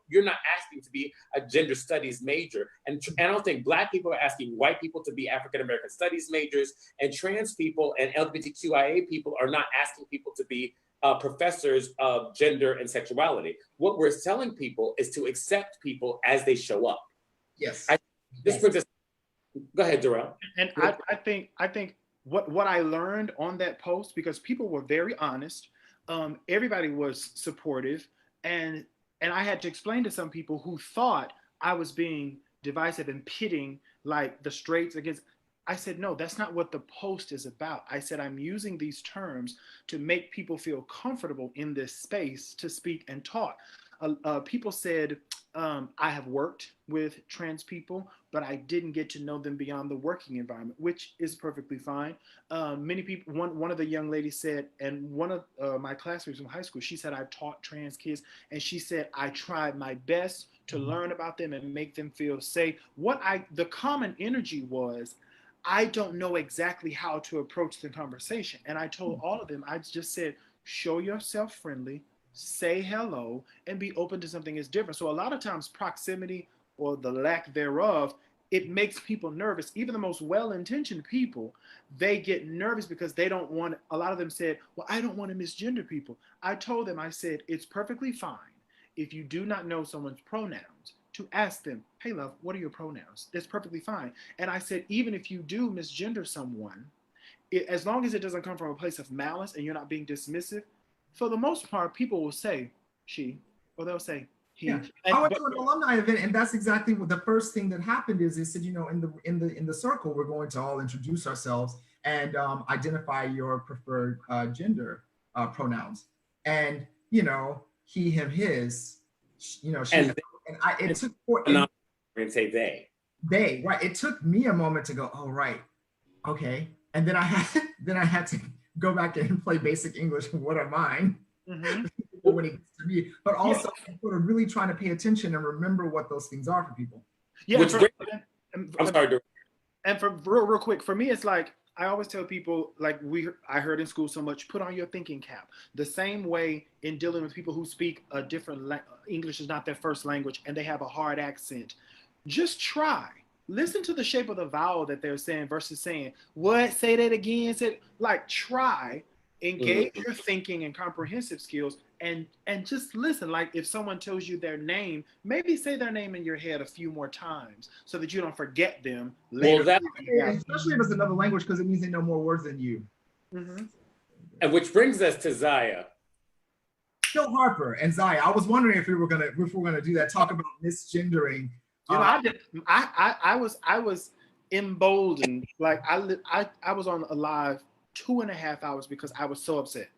You're not asking to be a gender studies major. And I don't think Black people are asking white people to be African American studies majors, and trans people and LGBTQIA people are not asking people to be professors of gender and sexuality. What we're telling people is to accept people as they show up. Yes. This brings us. Go ahead, Darrell. And I think what I learned on that post, because people were very honest, everybody was supportive, and I had to explain to some people who thought I was being divisive and pitting like the straights against. I said, no, that's not what the post is about. I said, I'm using these terms to make people feel comfortable in this space to speak and talk. People said, I have worked with trans people, but I didn't get to know them beyond the working environment, which is perfectly fine. Many people, one of the young ladies said, and one of my classmates from high school, she said, I've taught trans kids, and she said, I tried my best to learn about them and make them feel safe. The common energy was, I don't know exactly how to approach the conversation. And I told all of them, I just said, show yourself friendly, say hello, and be open to something that's different. So a lot of times proximity, or the lack thereof, it makes people nervous. Even the most well-intentioned people, they get nervous because they don't want, a lot of them said, well, I don't want to misgender people. I told them, I said, it's perfectly fine if you do not know someone's pronouns to ask them, hey love, what are your pronouns? That's perfectly fine. And I said, even if you do misgender someone, as long as it doesn't come from a place of malice and you're not being dismissive, for the most part, people will say she, or they'll say he. Yeah. I went to an alumni event, and that's exactly what the first thing that happened is. They said, in the circle, we're going to all introduce ourselves and identify your preferred gender pronouns, and he, him, his, she. It took and say they. They, right. It took me a moment to go, oh right, okay, and then I had to go back and play basic English. What are mine? Mm-hmm. When it gets to me, but also sort of really trying to pay attention and remember what those things are for people. Yeah, I'm sorry. And for real quick, for me, it's like I always tell people, like I heard in school so much, put on your thinking cap. The same way in dealing with people who speak a different English is not their first language and they have a hard accent. Just try. Listen to the shape of the vowel that they're saying versus saying, what? Say that again. Try, engage your thinking and comprehensive skills, and just listen. Like if someone tells you their name, maybe say their name in your head a few more times so that you don't forget them later. Well, especially if it's another language, because it means they know more words than you. Mm-hmm. And which brings us to Zaya. Phil Harper and Zaya. I was wondering if we were gonna do that. Talk about misgendering. I was emboldened. Like I was on a live 2.5 hours because I was so upset.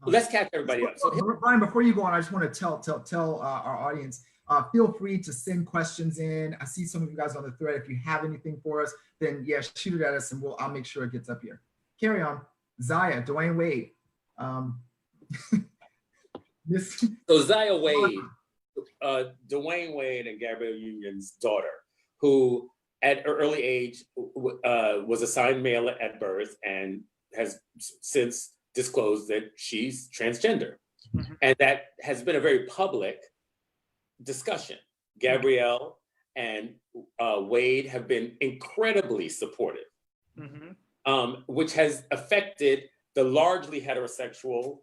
let's catch everybody up. So Brian, before you go on, I just want to tell our audience, feel free to send questions in. I see some of you guys on the thread. If you have anything for us, then yeah, shoot it at us and I'll make sure it gets up here. Carry on. Zaya, Dwayne Wade. So Zaya Wade, Dwayne Wade and Gabrielle Union's daughter, who at an early age was assigned male at birth and has since disclosed that she's transgender. Mm-hmm. And that has been a very public discussion. Gabrielle and Wade have been incredibly supportive, which has affected the largely heterosexual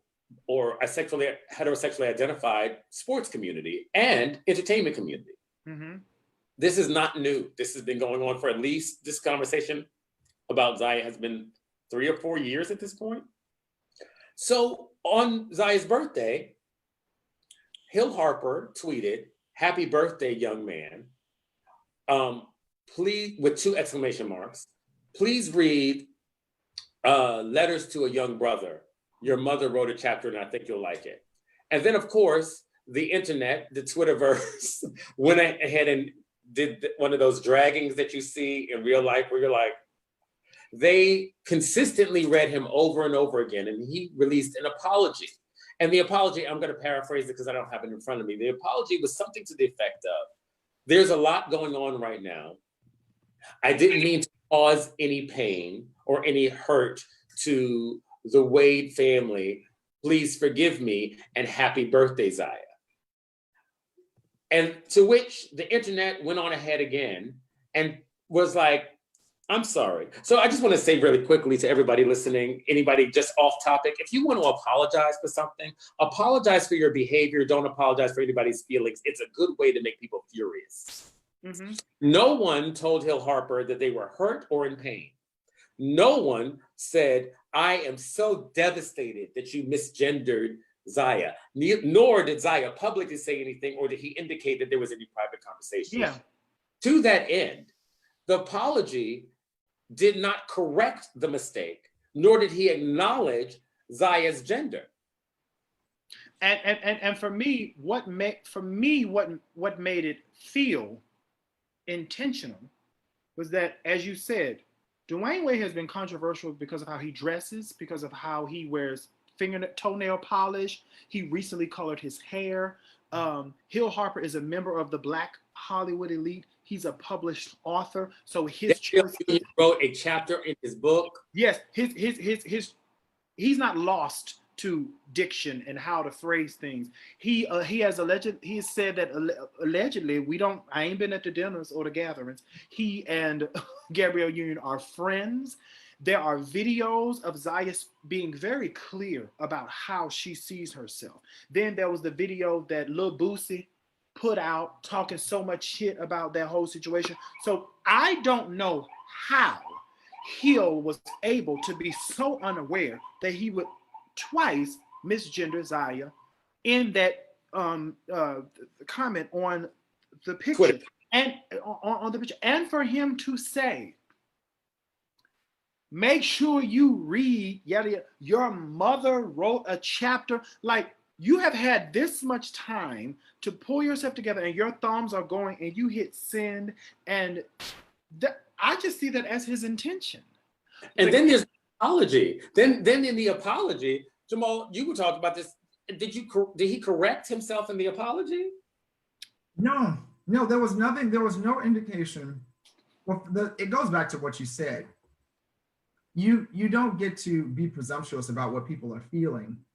or heterosexually identified sports community and entertainment community. Mm-hmm. This is not new. This has been going on for at least, this conversation about Zaya has been 3 or 4 years at this point. So on Zaya's birthday, Hill Harper tweeted, "Happy birthday, young man. Please," with 2 exclamation marks, "please read Letters to a Young Brother. Your mother wrote a chapter and I think you'll like it." And then of course, the internet, the Twitterverse, went ahead and did one of those draggings that you see in real life where you're like, they consistently read him over and over again, and he released an apology. And the apology, I'm going to paraphrase it because I don't have it in front of me. The apology was something to the effect of, "There's a lot going on right now. I didn't mean to cause any pain or any hurt to the Wade family. Please forgive me and happy birthday, Zaya." And to which the internet went on ahead again and was like, "I'm sorry." So I just want to say really quickly to everybody listening, anybody just off topic, if you want to apologize for something, apologize for your behavior. Don't apologize for anybody's feelings. It's a good way to make people furious. Mm-hmm. No one told Hill Harper that they were hurt or in pain. No one said, "I am so devastated that you misgendered Zaya." Nor did Zaya publicly say anything, or did he indicate that there was any private conversation. Yeah. To that end, the apology did not correct the mistake, nor did he acknowledge Zaya's gender. And for me, what made it feel intentional was that, as you said, Dwayne Wade has been controversial because of how he dresses, because of how he wears toenail polish. He recently colored his hair. Hill Harper is a member of the Black Hollywood elite. He's a published author, so his choice. He wrote a chapter in his book. Yes, he's not lost to diction and how to phrase things. He has said that allegedly I ain't been at the dinners or the gatherings. He and Gabrielle Union are friends. There are videos of Zaya being very clear about how she sees herself. Then there was the video that Lil Boosie put out talking so much shit about that whole situation. So I don't know how Hill was able to be so unaware that he would twice misgender Zaya in that comment on the picture. Twitter. And on the picture, and for him to say, "Make sure you read, yada, yada, your mother wrote a chapter." Like, you have had this much time to pull yourself together and your thumbs are going and you hit send. And I just see that as his intention. And then there's the apology. Then in the apology, Jamal, you were talking about this. Did he correct himself in the apology? No, there was nothing. There was no indication. Well, it goes back to what you said. You don't get to be presumptuous about what people are feeling.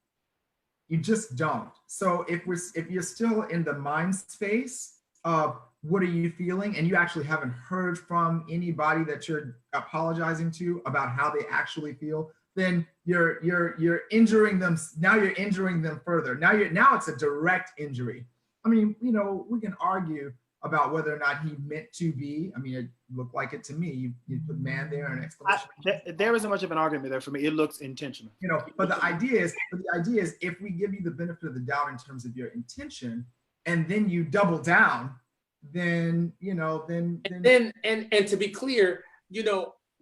You just don't. So if you're still in the mind space of what are you feeling, and you actually haven't heard from anybody that you're apologizing to about how they actually feel, then you're injuring them. Now you're injuring them further. Now it's a direct injury. I mean, we can argue about whether or not he meant to be. I mean, it looked like it to me. You put "man" there and exclamation. There isn't much of an argument there for me. It looks intentional. But the idea is, if we give you the benefit of the doubt in terms of your intention, and then you double down, then. And to be clear,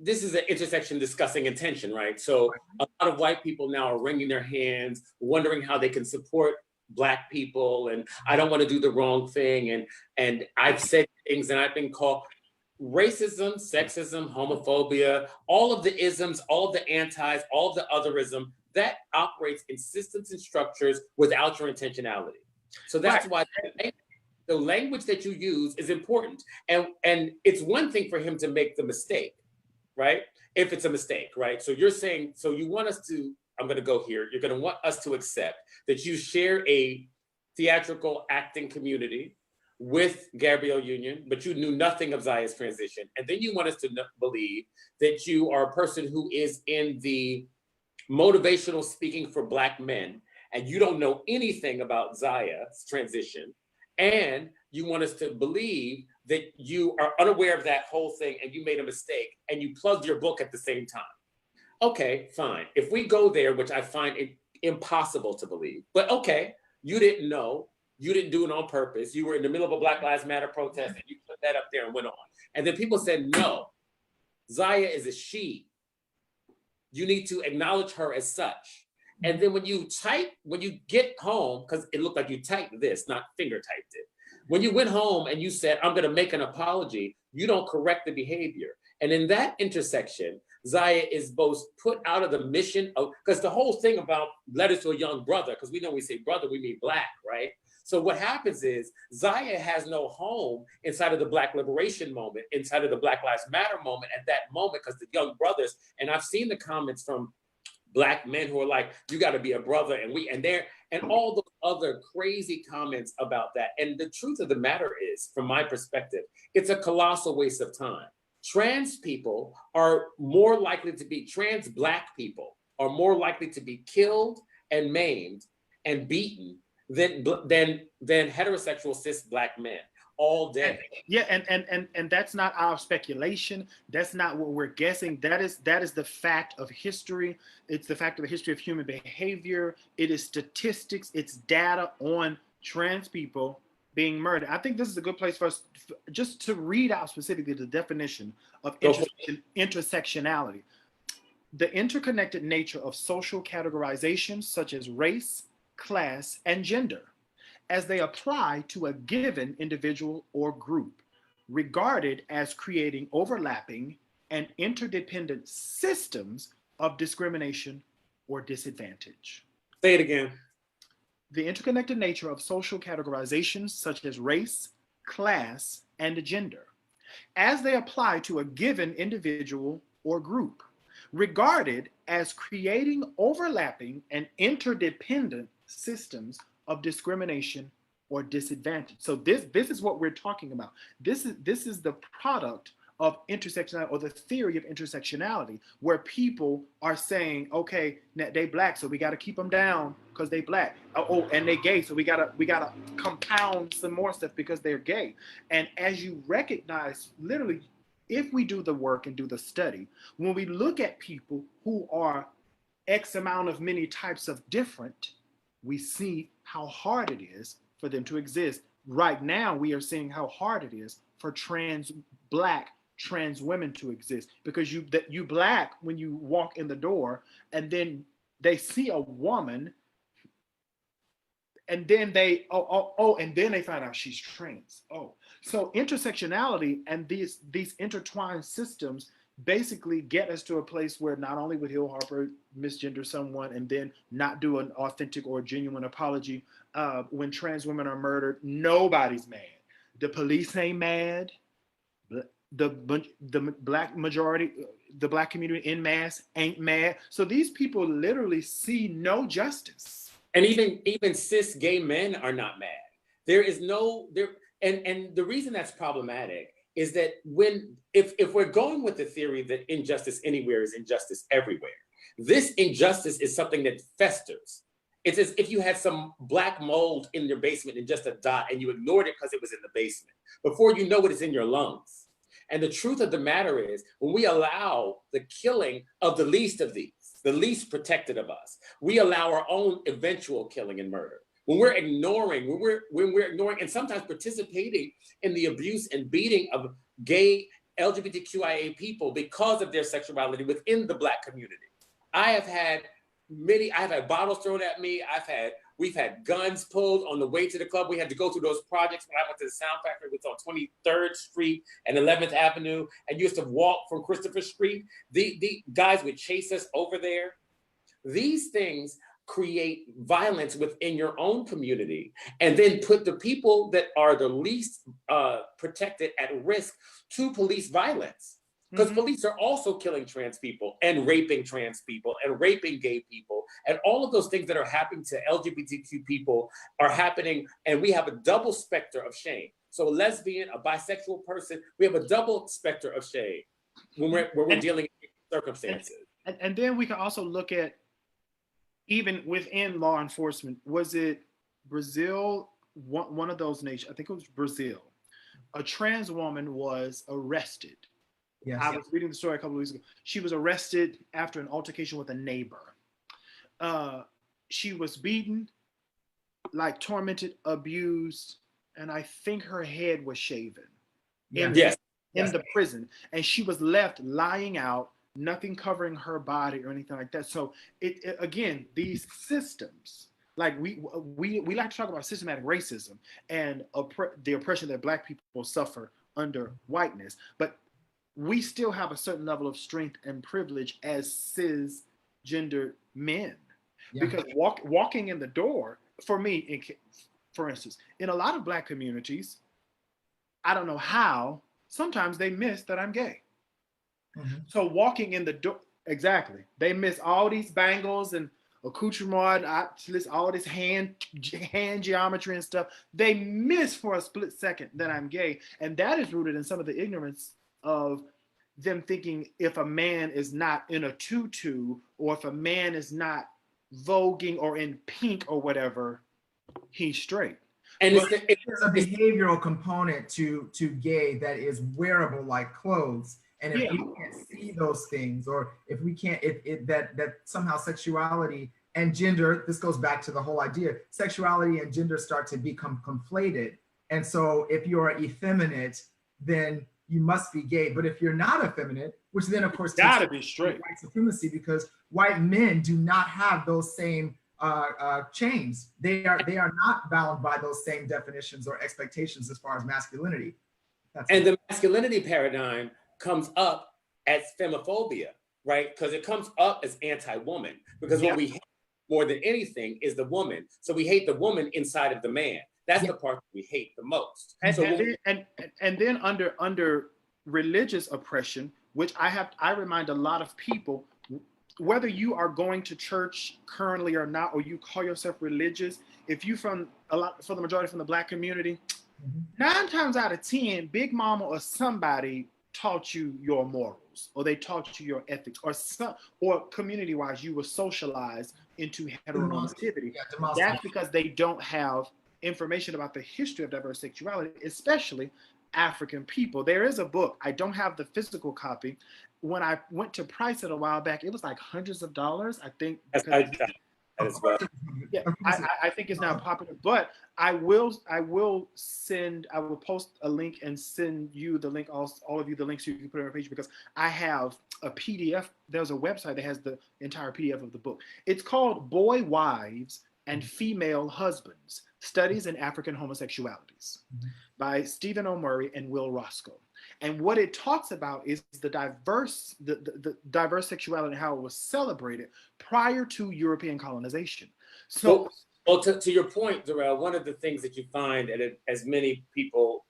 this is an intersection discussing intention, right? So a lot of white people now are wringing their hands, wondering how they can support Black people, and I don't want to do the wrong thing. And I've said things and I've been called racism, sexism, homophobia, all of the isms, all of the antis, all of the otherism that operates in systems and structures without your intentionality. So that's why the language that you use is important. And it's one thing for him to make the mistake, right? If it's a mistake, right? So you're saying, so you want us to, I'm going to go here, you're going to want us to accept that you share a theatrical acting community with Gabrielle Union, but you knew nothing of Zaya's transition. And then you want us to believe that you are a person who is in the motivational speaking for Black men, and you don't know anything about Zaya's transition. And you want us to believe that you are unaware of that whole thing and you made a mistake and you plugged your book at the same time. Okay, fine. If we go there, which I find it impossible to believe, but okay, you didn't know, you didn't do it on purpose. You were in the middle of a Black Lives Matter protest and you put that up there and went on. And then people said, no, Zaya is a she. You need to acknowledge her as such. And then when you get home, because it looked like you typed this, not finger typed it. When you went home and you said, I'm going to make an apology, you don't correct the behavior. And in that intersection, Zaya is both put out of the mission of, because the whole thing about letters to a young brother, because we know we say brother, we mean Black, right? So what happens is Zaya has no home inside of the Black liberation moment, inside of the Black Lives Matter moment at that moment, because the young brothers, and I've seen the comments from Black men who are like, you got to be a brother, and all those other crazy comments about that. And the truth of the matter is, from my perspective, it's a colossal waste of time. Trans people are more likely to be, trans Black people are more likely to be killed and maimed and beaten than heterosexual cis Black men all day. Yeah, and that's not our speculation. That's not what we're guessing. That is the fact of history. It's the fact of the history of human behavior. It is statistics. It's data on trans people being murdered. I think this is a good place for us just to read out specifically the definition of intersectionality. The interconnected nature of social categorizations such as race, class, and gender, as they apply to a given individual or group, regarded as creating overlapping and interdependent systems of discrimination or disadvantage. Say it again. The interconnected nature of social categorizations such as race, class, and gender, as they apply to a given individual or group, regarded as creating overlapping and interdependent systems of discrimination or disadvantage. So this is what we're talking about. This is the product of intersectionality, or the theory of intersectionality, where people are saying, okay, they Black, so we got to keep them down because they Black. Oh, and they gay, so we gotta compound some more stuff because they're gay. And as you recognize, literally, if we do the work and do the study, when we look at people who are X amount of many types of different, we see how hard it is for them to exist. Right now, we are seeing how hard it is for Black trans women to exist, because you Black when you walk in the door and then they see a woman and then they and then they find out she's trans. So intersectionality and these intertwined systems basically get us to a place where not only would Hill Harper misgender someone and then not do an authentic or genuine apology, when trans women are murdered, nobody's mad. The police ain't mad. The Black majority, the Black community en masse ain't mad. So these people literally see no justice. And even cis gay men are not mad. There is no there, and the reason that's problematic is that if we're going with the theory that injustice anywhere is injustice everywhere, this injustice is something that festers. It's as if you had some Black mold in your basement and just a dot and you ignored it because it was in the basement. Before you know it, it's in your lungs. And the truth of the matter is, when we allow the killing of the least of these, the least protected of us, we allow our own eventual killing and murder. When we're ignoring and sometimes participating in the abuse and beating of gay LGBTQIA people because of their sexuality within the Black community. I have had bottles thrown at me. We've had guns pulled on the way to the club. We had to go through those projects when I went to the Sound Factory. It was on 23rd Street and 11th Avenue, and you used to walk from Christopher Street. The guys would chase us over there. These things create violence within your own community, and then put the people that are the least protected at risk to police violence. Because police are also killing trans people and raping trans people and raping gay people, and all of those things that are happening to LGBTQ people are happening, and we have a double specter of shame. So a lesbian, a bisexual person, we have a double specter of shame when we're dealing with circumstances. And then we can also look at, even within law enforcement, was it Brazil, one of those nations, I think it was Brazil, a trans woman was arrested. Yes. I was reading the story a couple of weeks ago. She was arrested after an altercation with a neighbor. She was beaten, like tormented, abused, and I think her head was shaven in the prison. And she was left lying out, nothing covering her body or anything like that. So it again, these systems, like we like to talk about systematic racism and the oppression that Black people suffer under whiteness, but we still have a certain level of strength and privilege as cisgendered men, because walking in the door, for me, for instance, in a lot of Black communities, I don't know how, sometimes they miss that I'm gay. So walking in the door, exactly, they miss all these bangles and accoutrement, all this hand geometry and stuff. They miss for a split second that I'm gay, and that is rooted in some of the ignorance of them thinking if a man is not in a tutu, or if a man is not voguing or in pink or whatever, he's straight. And there's a behavioral component to gay that is wearable, like clothes. And if we can't see those things, or if we can't, that somehow sexuality and gender, this goes back to the whole idea, sexuality and gender start to become conflated. And so if you're effeminate, then you must be gay. But if you're not effeminate, which then of course gotta be straight, white supremacy, because white men do not have those same chains. They are not bound by those same definitions or expectations as far as masculinity. The masculinity paradigm comes up as femophobia, right? Because it comes up as anti-woman. Because what we hate more than anything is the woman. So we hate the woman inside of the man. That's the part that we hate the most. And then under religious oppression, which I remind a lot of people, whether you are going to church currently or not, or you call yourself religious, if you for the majority from the Black community, 9 times out of 10, Big Mama or somebody taught you your morals, or they taught you your ethics, or community-wise, you were socialized into heteronormativity. That's because they don't have information about the history of diverse sexuality, especially African people. There is a book, I don't have the physical copy. When I went to price it a while back, it was like hundreds of dollars, I think. I think it's now popular, but I will post a link and send you the link, all of you the link, so you can put it on your page, because I have a PDF. There's a website that has the entire PDF of the book. It's called Boy Wives and Female Husbands, Studies in African Homosexualities by Stephen O'Murray and Will Roscoe. And what it talks about is the diverse sexuality and how it was celebrated prior to European colonization. So, well, to your point, Darrell, one of the things that you find, as many people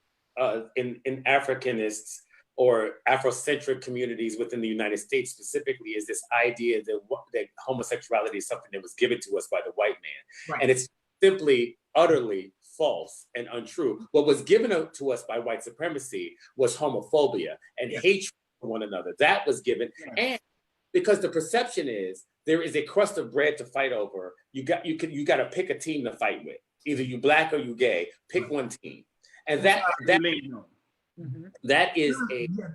in Africanists or Afrocentric communities within the United States specifically, is this idea that homosexuality is something that was given to us by the white man. Right. And it's simply, utterly false and untrue. What was given to us by white supremacy was homophobia and hatred for one another. That was given. And because the perception is there is a crust of bread to fight over, you got to pick a team to fight with. Either you Black or you gay, pick one team. And that is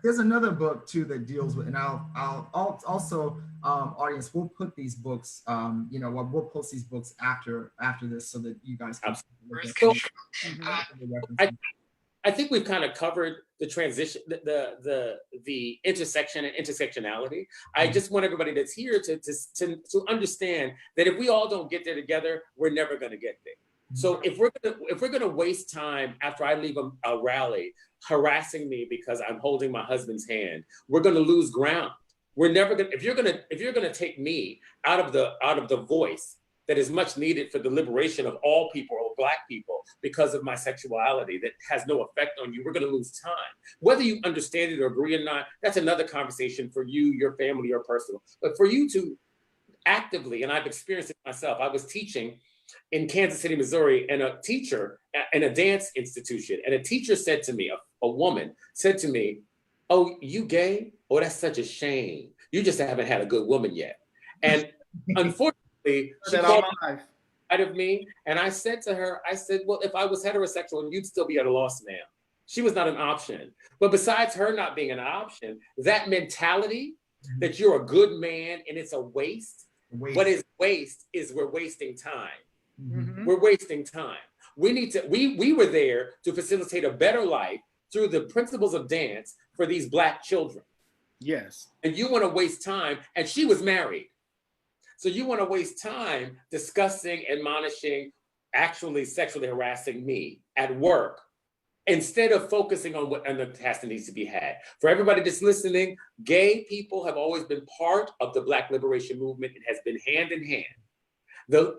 there's another book too that deals with, and I'll also audience, we'll put these books, we'll post these books after this so that you guys can I think we've kind of covered the transition, the intersection and intersectionality. I just want everybody that's here to understand that if we all don't get there together, we're never going to get there. So if we're gonna waste time after I leave a rally harassing me because I'm holding my husband's hand, we're gonna lose ground. We're never gonna, if you're gonna take me out of the voice that is much needed for the liberation of all people or Black people because of my sexuality that has no effect on you, we're gonna lose time. Whether you understand it or agree or not, that's another conversation for you, your family, or personal. But for you to actively, and I've experienced it myself, I was teaching in Kansas City, Missouri, and a teacher in a dance institution, and a teacher said to me, a woman said to me, "Oh, you gay? Oh, that's such a shame. You just haven't had a good woman yet." And unfortunately, she called out of me, and I said to her, I said, "Well, if I was heterosexual, you'd still be at a loss now." She was not an option. But besides her not being an option, that mentality that you're a good man and it's a waste. What is waste is we're wasting time. We're wasting time. We need to, we were there to facilitate a better life through the principles of dance for these Black children. Yes. And you want to waste time, and she was married. So you want to waste time discussing, admonishing, actually sexually harassing me at work, instead of focusing on what the task that needs to be had. For everybody that's listening, gay people have always been part of the Black liberation movement. It has been hand in hand.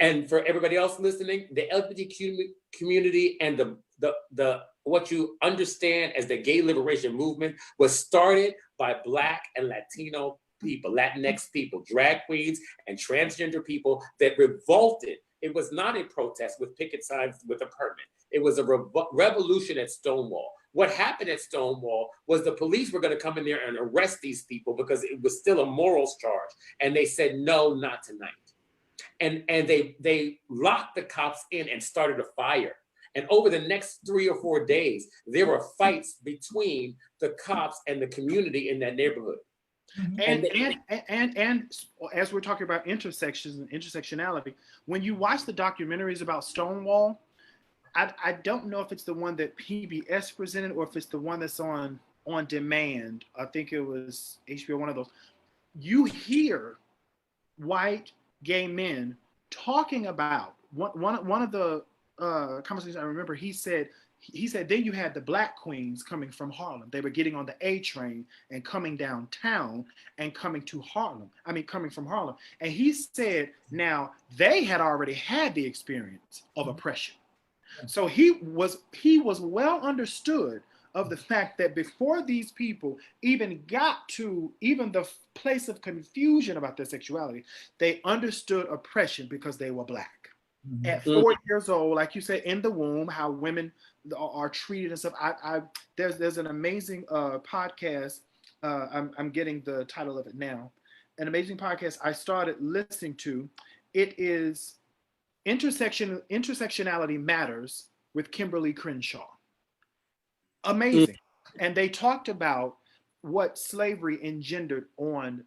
And for everybody else listening, the LGBTQ community and the what you understand as the gay liberation movement was started by Black and Latino people, Latinx people, drag queens and transgender people that revolted. It was not a protest with picket signs with a permit. It was a revolution at Stonewall. What happened at Stonewall was the police were going to come in there and arrest these people because it was still a morals charge. And they said, "No, not tonight." And they locked the cops in and started a fire. And over the next 3 or 4 days, there were fights between the cops and the community in that neighborhood. And as we're talking about intersections and intersectionality, when you watch the documentaries about Stonewall, I don't know if it's the one that PBS presented or if it's the one that's on demand. I think it was HBO, one of those. You hear white gay men talking about one of the conversations I remember. He said then you had the Black queens coming from Harlem. They were getting on the A train and coming downtown and coming from Harlem. And he said now they had already had the experience of oppression. So he was well understood of the fact that before these people even got to even the place of confusion about their sexuality, they understood oppression because they were Black. At 4 years old, like you said, in the womb, how women are treated and stuff. There's an amazing podcast. I'm getting the title of it now. An amazing podcast I started listening to. It is Intersectionality Matters with Kimberly Crenshaw. Amazing. And they talked about what slavery engendered on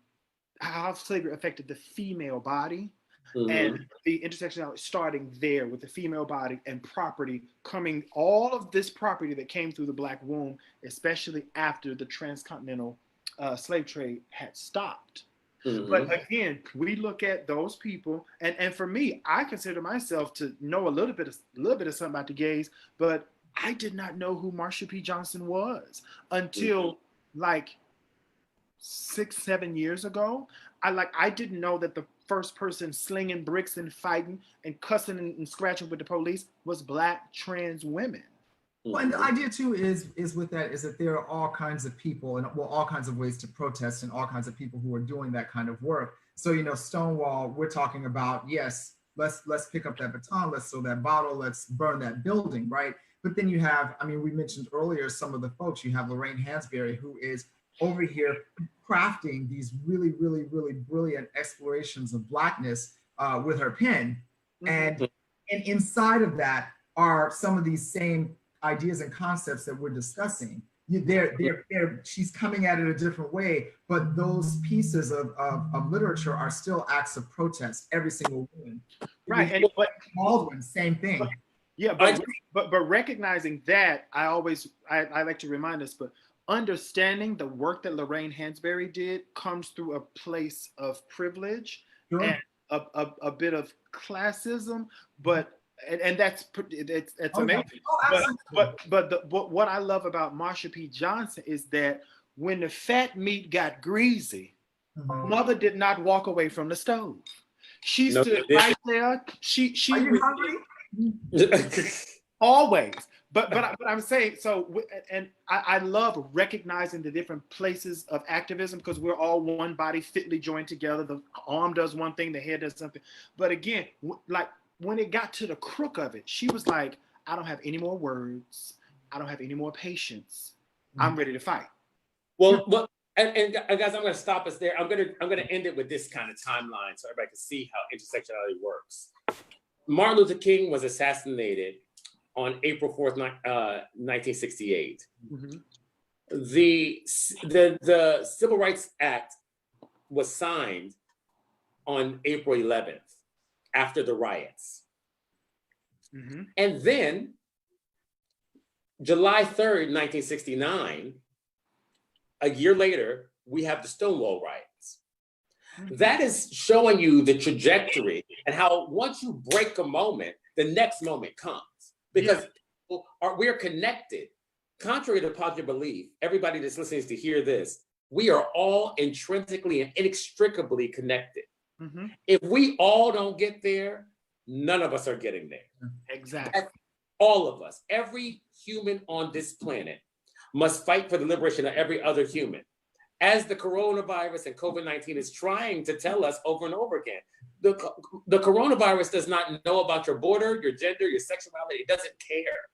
how slavery affected the female body. And the intersectionality starting there with the female body and property coming, all of this property that came through the Black womb, especially after the transcontinental slave trade had stopped. But again, we look at those people, and for me, I consider myself to know a little bit of something about the gays, but I did not know who Marsha P. Johnson was until like 6-7 years ago. I didn't know that the first person slinging bricks and fighting and cussing and scratching with the police was Black trans women. Well, and the idea too is with that is that there are all kinds of people and all kinds of ways to protest and all kinds of people who are doing that kind of work. So, Stonewall, we're talking about, yes, let's pick up that baton, let's throw that bottle, let's burn that building, right? But then you have, we mentioned earlier some of the folks. You have Lorraine Hansberry, who is over here crafting these really, really, really brilliant explorations of Blackness with her pen. And inside of that are some of these same ideas and concepts that we're discussing. She's coming at it a different way, but those pieces of literature are still acts of protest, every single one. Right. Baldwin, same thing. Yeah, but recognizing that, I like to remind us, but understanding the work that Lorraine Hansberry did comes through a place of privilege Sure. and a bit of classism, but and that's amazing. But what I love about Marsha P. Johnson is that when the fat meat got greasy, Mother did not walk away from the stove. She stood right there. She Are you hungry? always. But I'm saying so, and I love recognizing the different places of activism because we're all one body fitly joined together. The arm does one thing, the head does something. But again, like when it got to the crook of it, she was like, "I don't have any more words. I don't have any more patience. I'm ready to fight." Well, and guys, I'm going to stop us there. I'm going to end it with this kind of timeline so everybody can see how intersectionality works. Martin Luther King was assassinated on April 4th, 1968. Mm-hmm. The Civil Rights Act was signed on April 11th after the riots. Mm-hmm. And then July 3rd, 1969, a year later, we have the Stonewall riots. Mm-hmm. That is showing you the trajectory and how once you break a moment, the next moment comes. Because we're connected. Contrary to popular belief, everybody that's listening to hear this, we are all intrinsically and inextricably connected. Mm-hmm. If we all don't get there, none of us are getting there. Exactly. All of us, every human on this planet must fight for the liberation of every other human. As the coronavirus and COVID-19 is trying to tell us over and over again, the coronavirus does not know about your border, your gender, your sexuality. It doesn't care.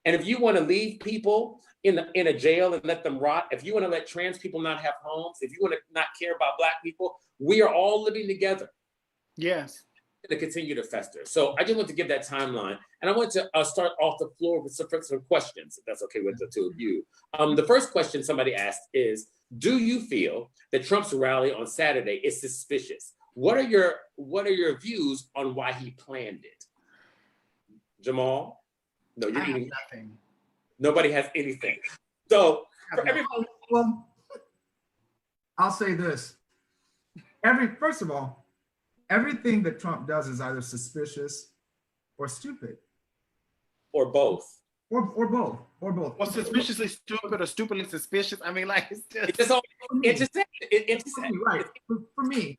And if you want to leave people in a jail and let them rot, if you want to let trans people not have homes, if you want to not care about Black people, we are all living together. Yes. To continue to fester. So I just want to give that timeline. And I want to start off the floor with some questions, if that's okay with the two of you. The first question somebody asked is, do you feel that Trump's rally on Saturday is suspicious? What are your views on why he planned it? Jamal? No, you're eating nothing. Nobody has anything. So for everybody, well, I'll say this. First of all, everything that Trump does is either suspicious or stupid. Or both. Or both. Or suspiciously stupid or stupidly suspicious. I mean, like, it's right. For me,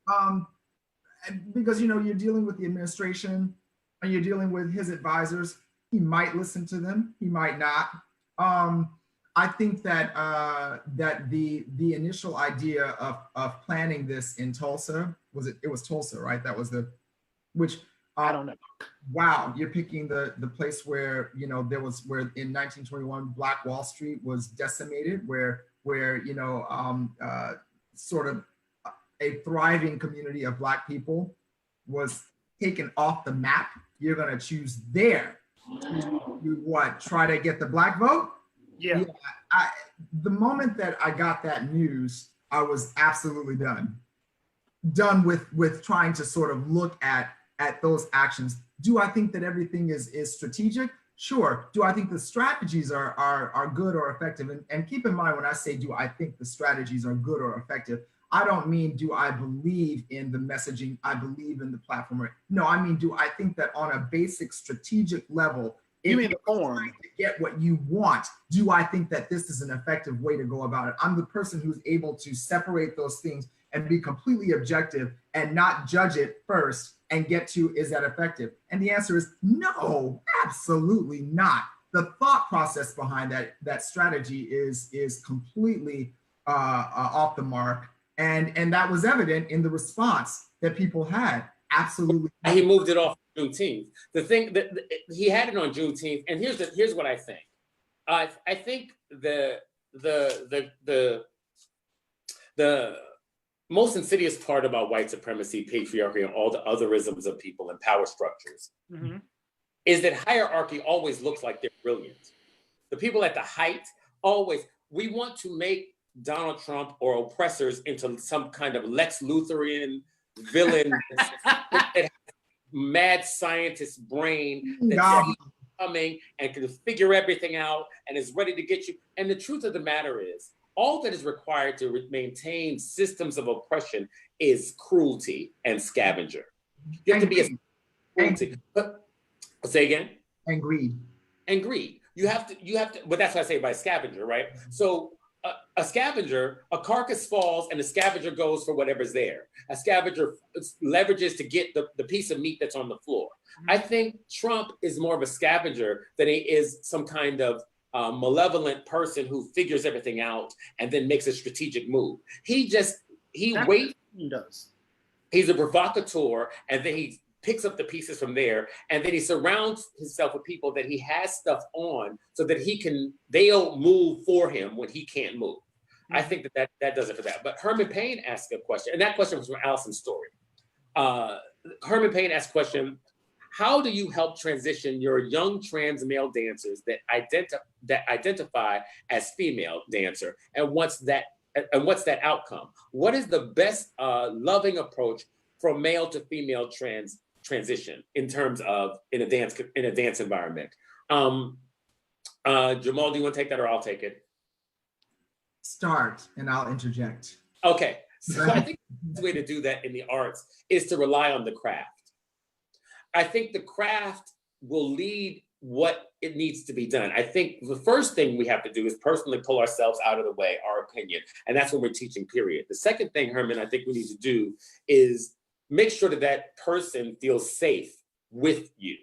because, you're dealing with the administration and you're dealing with his advisors. He might listen to them. He might not. I think that that the initial idea of planning this in Tulsa, it was Tulsa, right? That was which I don't know. Wow, you're picking the place where where in 1921 Black Wall Street was decimated, where sort of a thriving community of Black people was taken off the map. You're gonna choose there. You try to get the Black vote? Yeah. The moment that I got that news, I was absolutely done with trying to sort of look at those actions. Do I think that everything is strategic? Sure. Do I think the strategies are good or effective? And keep in mind, when I say do I think the strategies are good or effective, I don't mean do I believe in the messaging, I believe in the platform. No, I mean, do I think that on a basic strategic level, you mean the form to get what you want, do I think that this is an effective way to go about it? I'm the person who's able to separate those things and be completely objective and not judge it first and get to, is that effective? And the answer is no, absolutely not. The thought process behind that strategy is completely off the mark. And that was evident in the response that people had. Absolutely. He moved it off Juneteenth. The thing that he had it on Juneteenth, and here's what I think. I think the most insidious part about white supremacy, patriarchy, and all the otherisms of people and power structures is that hierarchy always looks like they're brilliant. The people at the height we want to make Donald Trump or oppressors into some kind of Lex Lutherian villain that mad scientist brain that God. sees coming and can figure everything out and is ready to get you. And the truth of the matter is, all that is required to maintain systems of oppression is cruelty and scavenger. You have to be a cruelty. But say again? And greed. And greed. You have to, but that's what I say by scavenger, right? So a scavenger, a carcass falls and the scavenger goes for whatever's there. A scavenger leverages to get the piece of meat that's on the floor. I think Trump is more of a scavenger than he is some kind of malevolent person who figures everything out and then makes a strategic move. He waits. He does. He's a provocateur, and then he picks up the pieces from there, and then he surrounds himself with people that he has stuff on so that they'll move for him when he can't move. I think that does it for that. But Herman Payne asked a question, and that question was from Allison's story. Herman Payne asked a question: how do you help transition your young trans male dancers that identify as female dancer, and what's that outcome? What is the best loving approach from male to female transition in terms of in a dance environment? Jamal, do you want to take that, or I'll take it? Start, and I'll interject. Okay, so I think the way to do that in the arts is to rely on the craft. I think the craft will lead what it needs to be done. I think the first thing we have to do is personally pull ourselves out of the way, our opinion, and that's when we're teaching, period. The second thing, Herman, I think we need to do is make sure that person feels safe with you.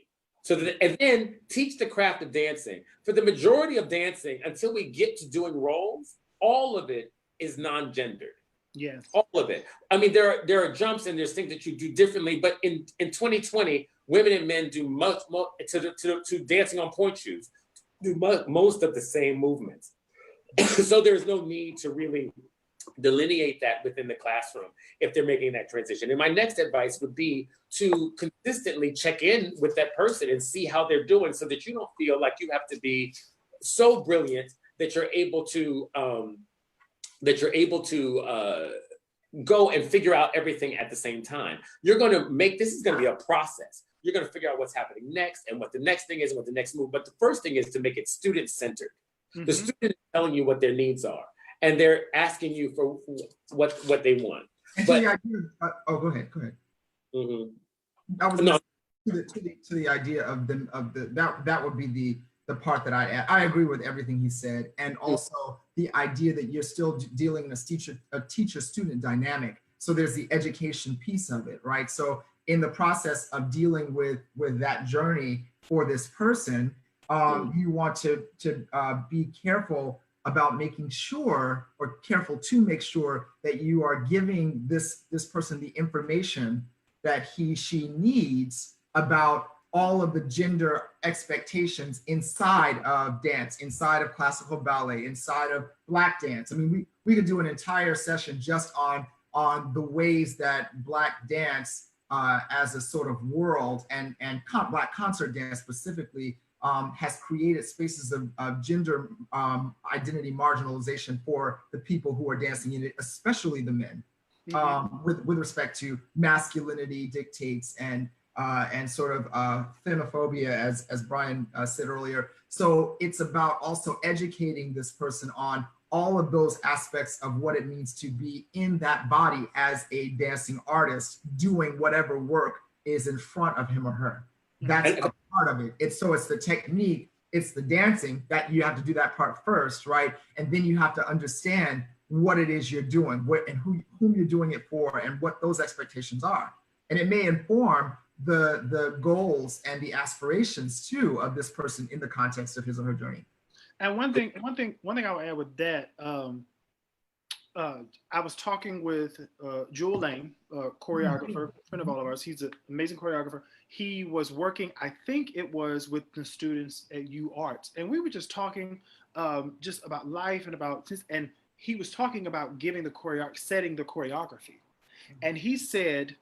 And then teach the craft of dancing. For the majority of dancing, until we get to doing roles, all of it is non-gendered. Yes. All of it. I mean, there are jumps and there's things that you do differently, but in 2020, women and men do much more to dancing on point shoes, do most of the same movements. So there's no need to really delineate that within the classroom if they're making that transition. And my next advice would be to consistently check in with that person and see how they're doing, so that you don't feel like you have to be so brilliant that you're able to go and figure out everything at the same time. This is going to be a process. You're going to figure out what's happening next and what the next thing is and what the next move. But the first thing is to make it student-centered. Mm-hmm. The student is telling you what their needs are, and they're asking you for what they want. And but, go ahead. Mm-hmm. I was to the idea of that would be the part that I add. I agree with everything he said, and also the idea that you're still dealing in a teacher-student dynamic. So there's the education piece of it, right? So in the process of dealing with that journey for this person, you want to be careful about making sure, or careful to make sure, that you are giving this person the information that she needs about all of the gender expectations inside of dance, inside of classical ballet, inside of Black dance. I mean, we could do an entire session just on the ways that Black dance as a sort of world and Black concert dance specifically has created spaces of gender identity marginalization for the people who are dancing in it, especially the men, with respect to masculinity dictates and sort of femophobia, as Brian said earlier. So it's about also educating this person on all of those aspects of what it means to be in that body as a dancing artist, doing whatever work is in front of him or her. That's a part of it. It's the technique, it's the dancing that you have to do that part first, right? And then you have to understand what it is you're doing, and whom you're doing it for, and what those expectations are. And it may inform the goals and the aspirations too of this person in the context of his or her journey. And one thing I would add with that, I was talking with Jewel Lane, choreographer, friend of all of ours. He's an amazing choreographer. He was working, I think it was with the students at U Arts, and we were just talking just about life and and he was talking about setting the choreography, and he said,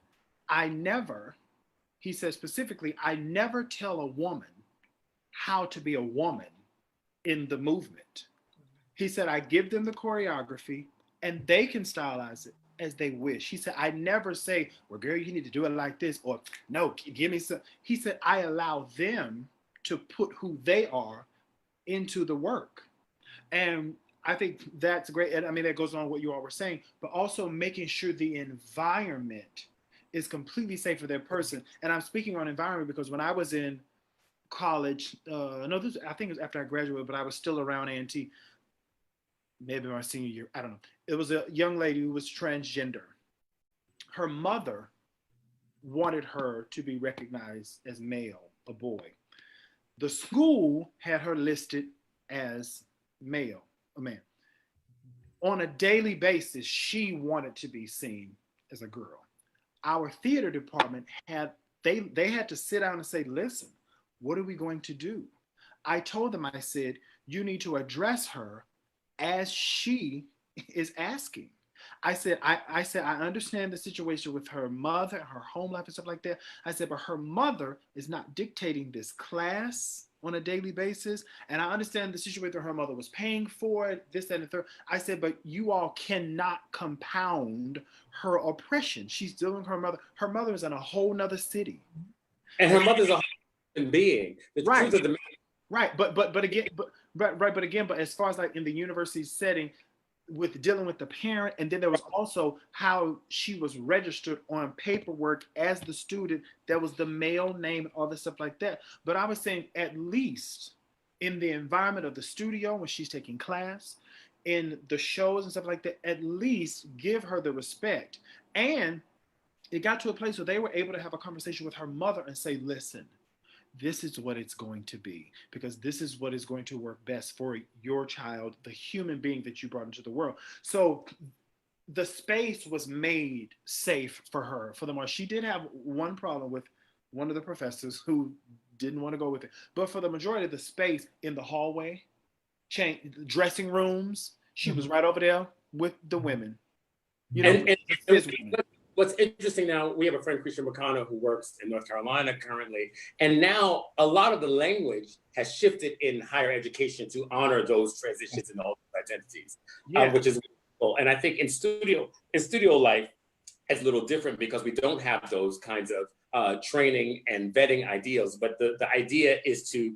he said specifically, I never tell a woman how to be a woman in the movement. He said, I give them the choreography and they can stylize it. as they wish. He said, I never say, well, girl, you need to do it like this, or no, give me some. He said, I allow them to put who they are into the work. And I think that's great. And I mean, that goes on what you all were saying, but also making sure the environment is completely safe for their person. And I'm speaking on environment because when I was in college, no, this, I think it was after I graduated, but I was still around A&T, maybe my senior year. I don't know. It was a young lady who was transgender. Her mother wanted her to be recognized as male, a boy. The school had her listed as male, a man. On a daily basis, she wanted to be seen as a girl. Our theater department had they had to sit down and say, listen, what are we going to do? I told them, I said, you need to address her as she is asking. I said, I understand the situation with her mother, her home life and stuff like that. I said, but her mother is not dictating this class on a daily basis. And I understand the situation where her mother was paying for it, this, that, and the third. I said, but you all cannot compound her oppression. She's dealing with her mother. Her mother is in a whole nother city. And her mother's a human being. The right. truth of the matter. Right. But again, but as far as like in the university setting, with dealing with the parent, and then there was also how she was registered on paperwork as the student, that was the male name and all this stuff like that. But I was saying, at least in the environment of the studio when she's taking class, in the shows and stuff like that, at least give her the respect. And it got to a place where they were able to have a conversation with her mother and say, listen, this is what it's going to be, because this is what is going to work best for your child, the human being that you brought into the world. So the space was made safe for her. For the most, she did have one problem with one of the professors who didn't want to go with it, but for the majority of the space in the hallway, dressing rooms, she was right over there with the women. You know, what's interesting now, we have a friend, Christian McConnell, who works in North Carolina currently. And now a lot of the language has shifted in higher education to honor those transitions and all those identities, which is cool. And I think in studio life, it's a little different because we don't have those kinds of training and vetting ideals. But the idea is to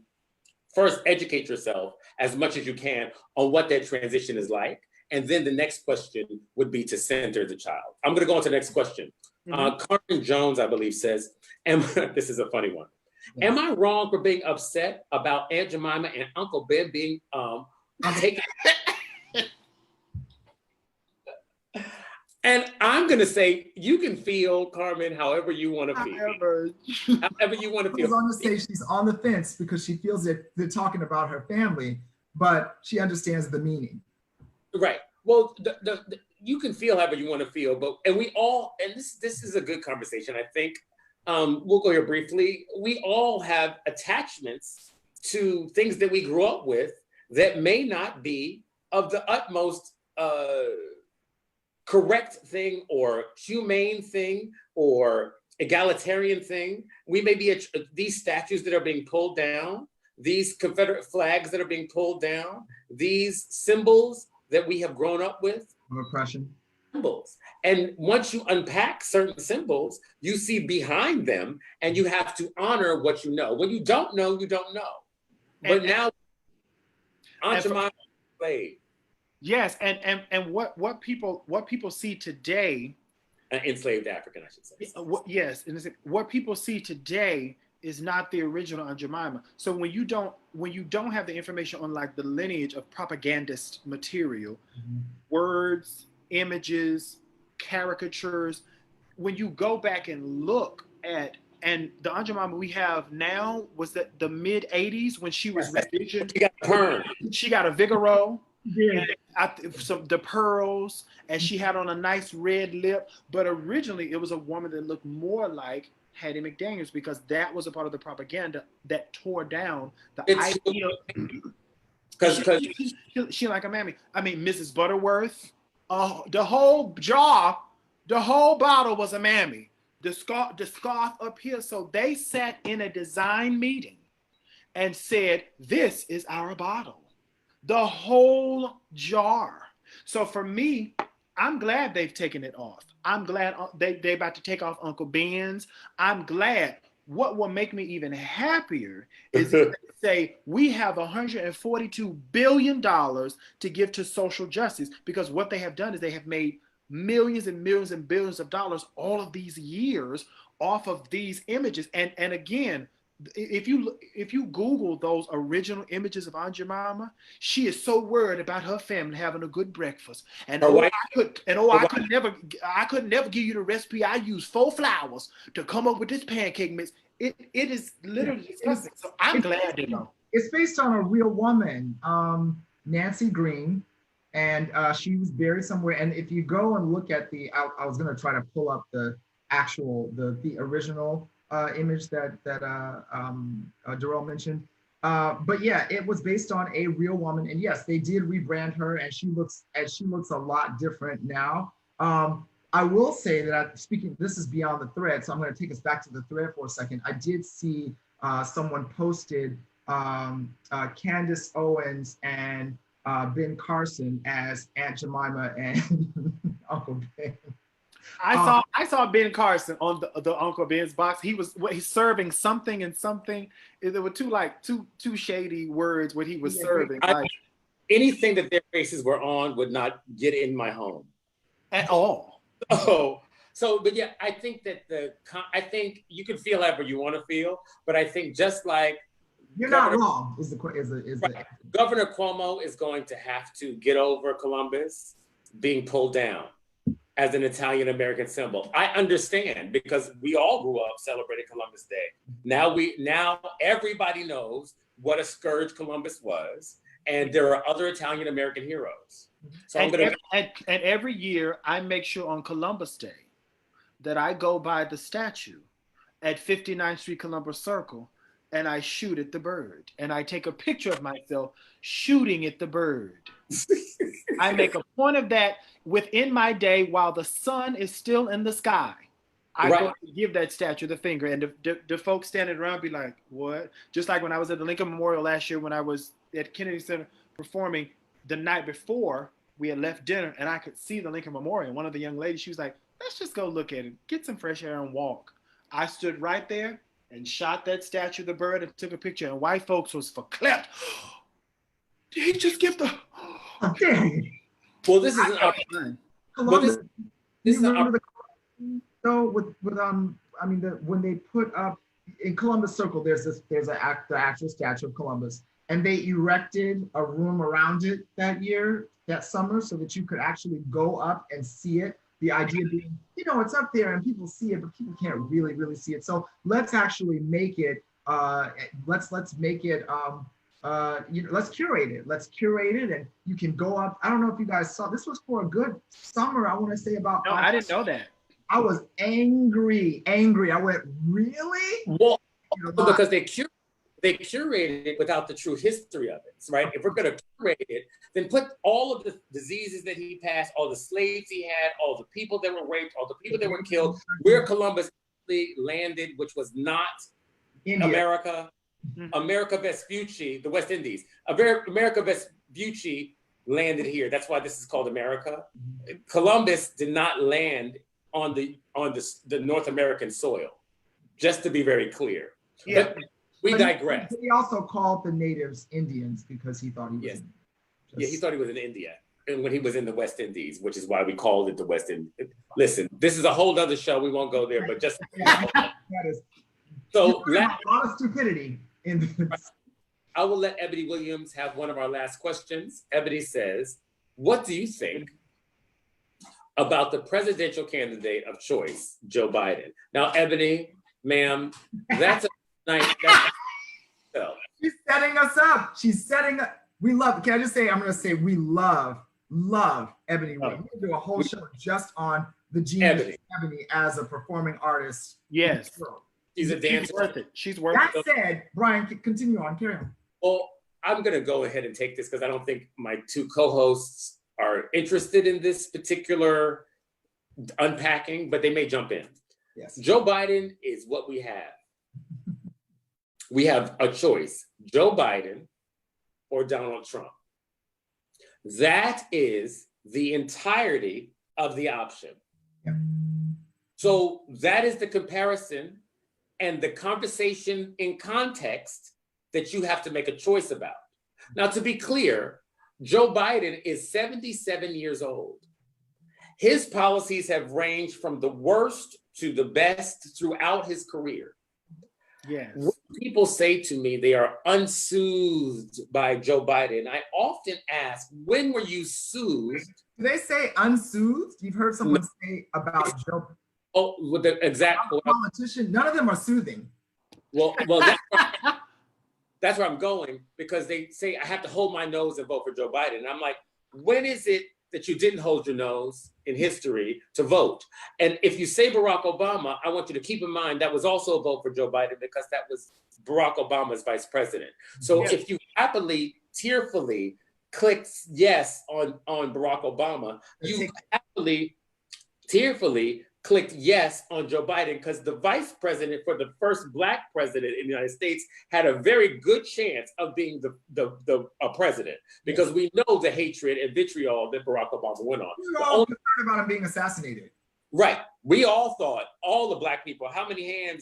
first educate yourself as much as you can on what that transition is like. And then the next question would be to center the child. I'm going to go on to the next question. Carmen Jones, I believe, says, this is a funny one. Yeah. Am I wrong for being upset about Aunt Jemima and Uncle Ben being taken? And I'm going to say, you can feel, Carmen, however you want to feel. However you want to feel. I was going to say she's on the fence because she feels that they're talking about her family, but she understands the meaning. Right. Well, you can feel however you want to feel, and we all, and this is a good conversation, I think. We'll go here briefly. We all have attachments to things that we grew up with that may not be of the utmost correct thing or humane thing or egalitarian thing. We may be these statues that are being pulled down, these Confederate flags that are being pulled down, these symbols that we have grown up with. Oppression. Symbols. And once you unpack certain symbols, you see behind them, and you have to honor what you know. When you don't know, you don't know. But now, Aunt Jemima played. Yes, and what people see today. Enslaved African, I should say. Yes, and what people see today is not the original Aunt Jemima. So when you don't have the information on like the lineage of propagandist material, words, images, caricatures, when you go back and look at, and the Aunt Jemima we have now was that the mid 80s when she was revisioned. She got perm. She got a Vigoro. Yeah. The pearls, and she had on a nice red lip. But originally it was a woman that looked more like Hattie McDaniels, because that was a part of the propaganda that tore down the idea. Because she like a mammy. I mean, Mrs. Butterworth, the whole jar, the whole bottle was a mammy. The scarf up here. So they sat in a design meeting and said, "This is our bottle." The whole jar. So for me, I'm glad they've taken it off. I'm glad they about to take off Uncle Ben's. I'm glad. What will make me even happier is if they say we have $142 billion to give to social justice, because what they have done is they have made millions and millions and billions of dollars all of these years off of these images. And again, if you Google those original images of Aunt Jemima, she is so worried about her family having a good breakfast. And I could never give you the recipe. I used 4 flours to come up with this pancake mix. It is literally disgusting. So I'm glad they know. It's based on a real woman, Nancy Green, and she was buried somewhere. And if you go and look at I was going to try to pull up the original image that Darrell mentioned. But yeah, it was based on a real woman, and yes, they did rebrand her, and she looks a lot different now. I will say that this is beyond the thread, so I'm going to take us back to the thread for a second. I did see someone posted Candace Owens and Ben Carson as Aunt Jemima and Uncle Ben. I saw Ben Carson on the Uncle Ben's box. He's serving something and something. There were two shady words what he was serving. Anything that their faces were on would not get in my home at all. But yeah, I think that I think you can feel however you want to feel, but I think just like you're not wrong. Governor Cuomo is going to have to get over Columbus being pulled down as an Italian American symbol. I understand, because we all grew up celebrating Columbus Day. Now everybody knows what a scourge Columbus was, and there are other Italian American heroes. So and every year I make sure on Columbus Day that I go by the statue at 59th Street Columbus Circle, and I shoot at the bird, and I take a picture of myself shooting at the bird. I make a point of that within my day while the sun is still in the sky. I go to give that statue the finger, and the folks standing around be like, what? Just like when I was at the Lincoln Memorial last year when I was at Kennedy Center performing, the night before we had left dinner, and I could see the Lincoln Memorial. One of the young ladies, she was like, let's just go look at it, get some fresh air and walk. I stood right there and shot that statue of the bird and took a picture, and white folks was verklempt. Did he just give the... Well, this is an opportunity. When they put up in Columbus Circle, there's the actual statue of Columbus, and they erected a room around it that summer, so that you could actually go up and see it. The idea being, it's up there and people see it, but people can't really see it. So let's actually make it. Let's make it. Let's curate it. Let's curate it, and you can go up. I don't know if you guys saw. This was for a good summer. I want to say about. No, I didn't know that. I was angry. I went, really? Well, because they curated it without the true history of it, right? If we're going to curate it, then put all of the diseases that he passed, all the slaves he had, all the people that were raped, all the people that were killed, where Columbus landed, which was not India. America. Mm-hmm. America Vespucci, the West Indies. America Vespucci landed here. That's why this is called America. Mm-hmm. Columbus did not land on the North American soil, just to be very clear. Yeah. But we digress. He also called the natives Indians because he thought he was. Yes. He thought he was in India, and when he was in the West Indies, which is why we called it the West Indies. Listen, this is a whole other show. We won't go there, but just that is so. A lot of stupidity in this. I will let Ebony Williams have one of our last questions. Ebony says, "What do you think about the presidential candidate of choice, Joe Biden?" Now, Ebony, ma'am, that's a nice. She's setting us up. We love. Can I just say? I'm going to say we love Ebony. We're going to do a whole show just on the genius Ebony as a performing artist. Yes, she's a dancer. She's worth it. She's worth it. That said, Brian, continue on. Carry on. Well, I'm going to go ahead and take this because I don't think my two co-hosts are interested in this particular unpacking, but they may jump in. Yes. Joe Biden is what we have. We have a choice, Joe Biden or Donald Trump. That is the entirety of the option. Yeah. So that is the comparison and the conversation in context that you have to make a choice about. Now, to be clear, Joe Biden is 77 years old. His policies have ranged from the worst to the best throughout his career. Yes. When people say to me they are unsoothed by Joe Biden, I often ask, when were you soothed? Do they say unsoothed? You've heard someone say about Joe. Oh, with the exact politician. None of them are soothing. Well, that's where I'm going, because they say I have to hold my nose and vote for Joe Biden. And I'm like, when is it that you didn't hold your nose in history to vote? And if you say Barack Obama, I want you to keep in mind that was also a vote for Joe Biden, because that was Barack Obama's vice president. So if you happily, tearfully clicked yes on Barack Obama, you happily, tearfully clicked yes on Joe Biden, because the vice president for the first Black president in the United States had a very good chance of being the president, because we know the hatred and vitriol that Barack Obama went on. We were all concerned about him being assassinated. Right. We all thought, all the Black people, how many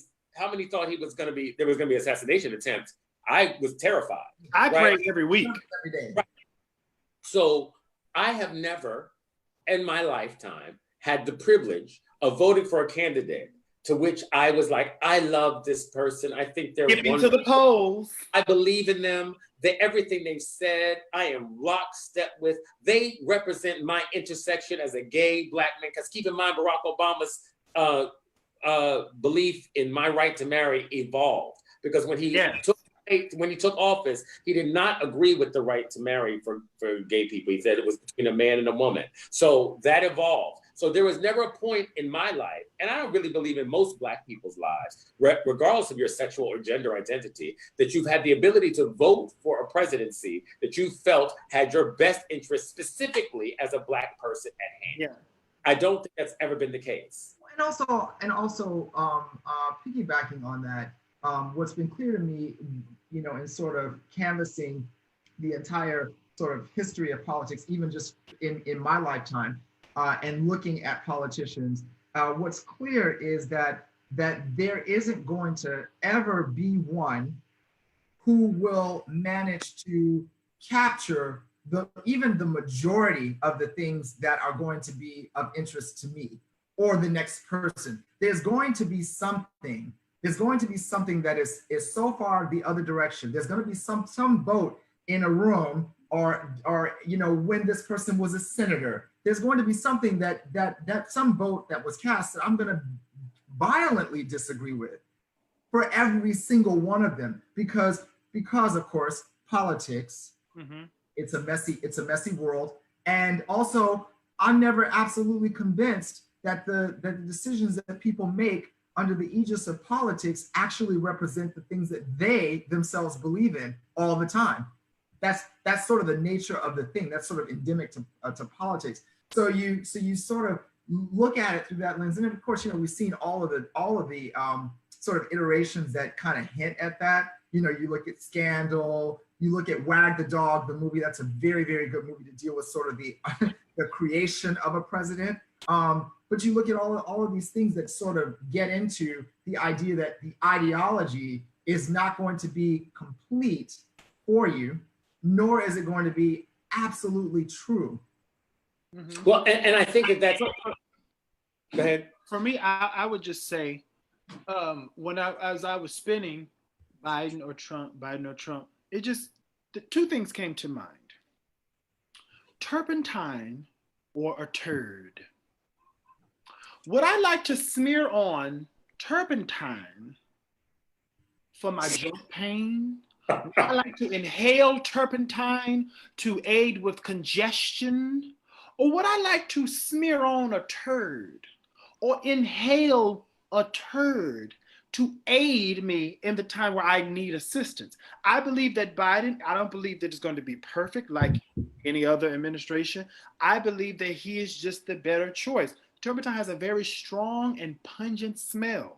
thought there was going to be assassination attempts? I was terrified. I pray every week. Every day. Right. So I have never in my lifetime had the privilege of voting for a candidate to which I was like, I love this person. I think they're Get me to the polls. I believe in them. Everything they've said, I am lockstep with. They represent my intersection as a gay Black man. Because keep in mind, Barack Obama's belief in my right to marry evolved. Because when he took office, he did not agree with the right to marry for gay people. He said it was between a man and a woman. So that evolved. So there was never a point in my life, and I don't really believe in most Black people's lives, regardless of your sexual or gender identity, that you've had the ability to vote for a presidency that you felt had your best interest specifically as a Black person at hand. Yeah. I don't think that's ever been the case. And also, piggybacking on that, what's been clear to me, in sort of canvassing the entire sort of history of politics, even just in my lifetime, and looking at politicians, what's clear is that there isn't going to ever be one who will manage to capture even the majority of the things that are going to be of interest to me or the next person. There's going to be something that is so far the other direction. There's going to be some vote in a room, or when this person was a senator, there's going to be something that some vote that was cast that I'm going to violently disagree with for every single one of them, because of course politics, it's a messy world. And also, I'm never absolutely convinced that the decisions that people make under the aegis of politics actually represent the things that they themselves believe in all the time. That's sort of the nature of the thing. That's sort of endemic to politics. So you sort of look at it through that lens, and then of course, we've seen all of the sort of iterations that kind of hint at that. You look at Scandal, you look at Wag the Dog, the movie. That's a very, very good movie to deal with sort of the creation of a president. But you look at all of these things that sort of get into the idea that the ideology is not going to be complete for you, nor is it going to be absolutely true. Well, and I think that's. Go ahead. For me, I would just say, as I was spinning Biden or Trump, it just, the two things came to mind: turpentine or a turd. Would I like to smear on turpentine for my joint pain? Would I like to inhale turpentine to aid with congestion? Or would I like to smear on a turd or inhale a turd to aid me in the time where I need assistance? I believe that Biden, I don't believe that it's going to be perfect like any other administration. I believe that he is just the better choice. Turpentine has a very strong and pungent smell.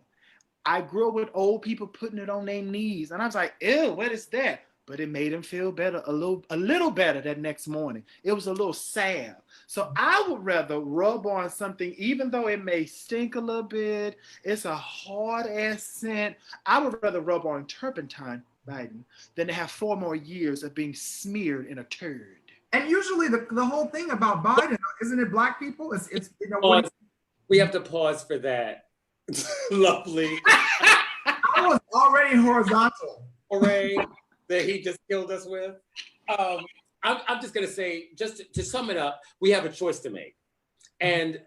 I grew up with old people putting it on their knees, and I was like, ew, what is that? but it made him feel better, a little better that next morning. It was a little salve. So I would rather rub on something, even though it may stink a little bit, it's a hard ass scent. I would rather rub on turpentine, Biden, than to have 4 more years of being smeared in a turd. And usually the whole thing about Biden, isn't it black people? It's you know, pause. We have to pause for that. Lovely. I was already horizontal. Hooray that he just killed us with. I'm just going to say, just to sum it up, we have a choice to make. And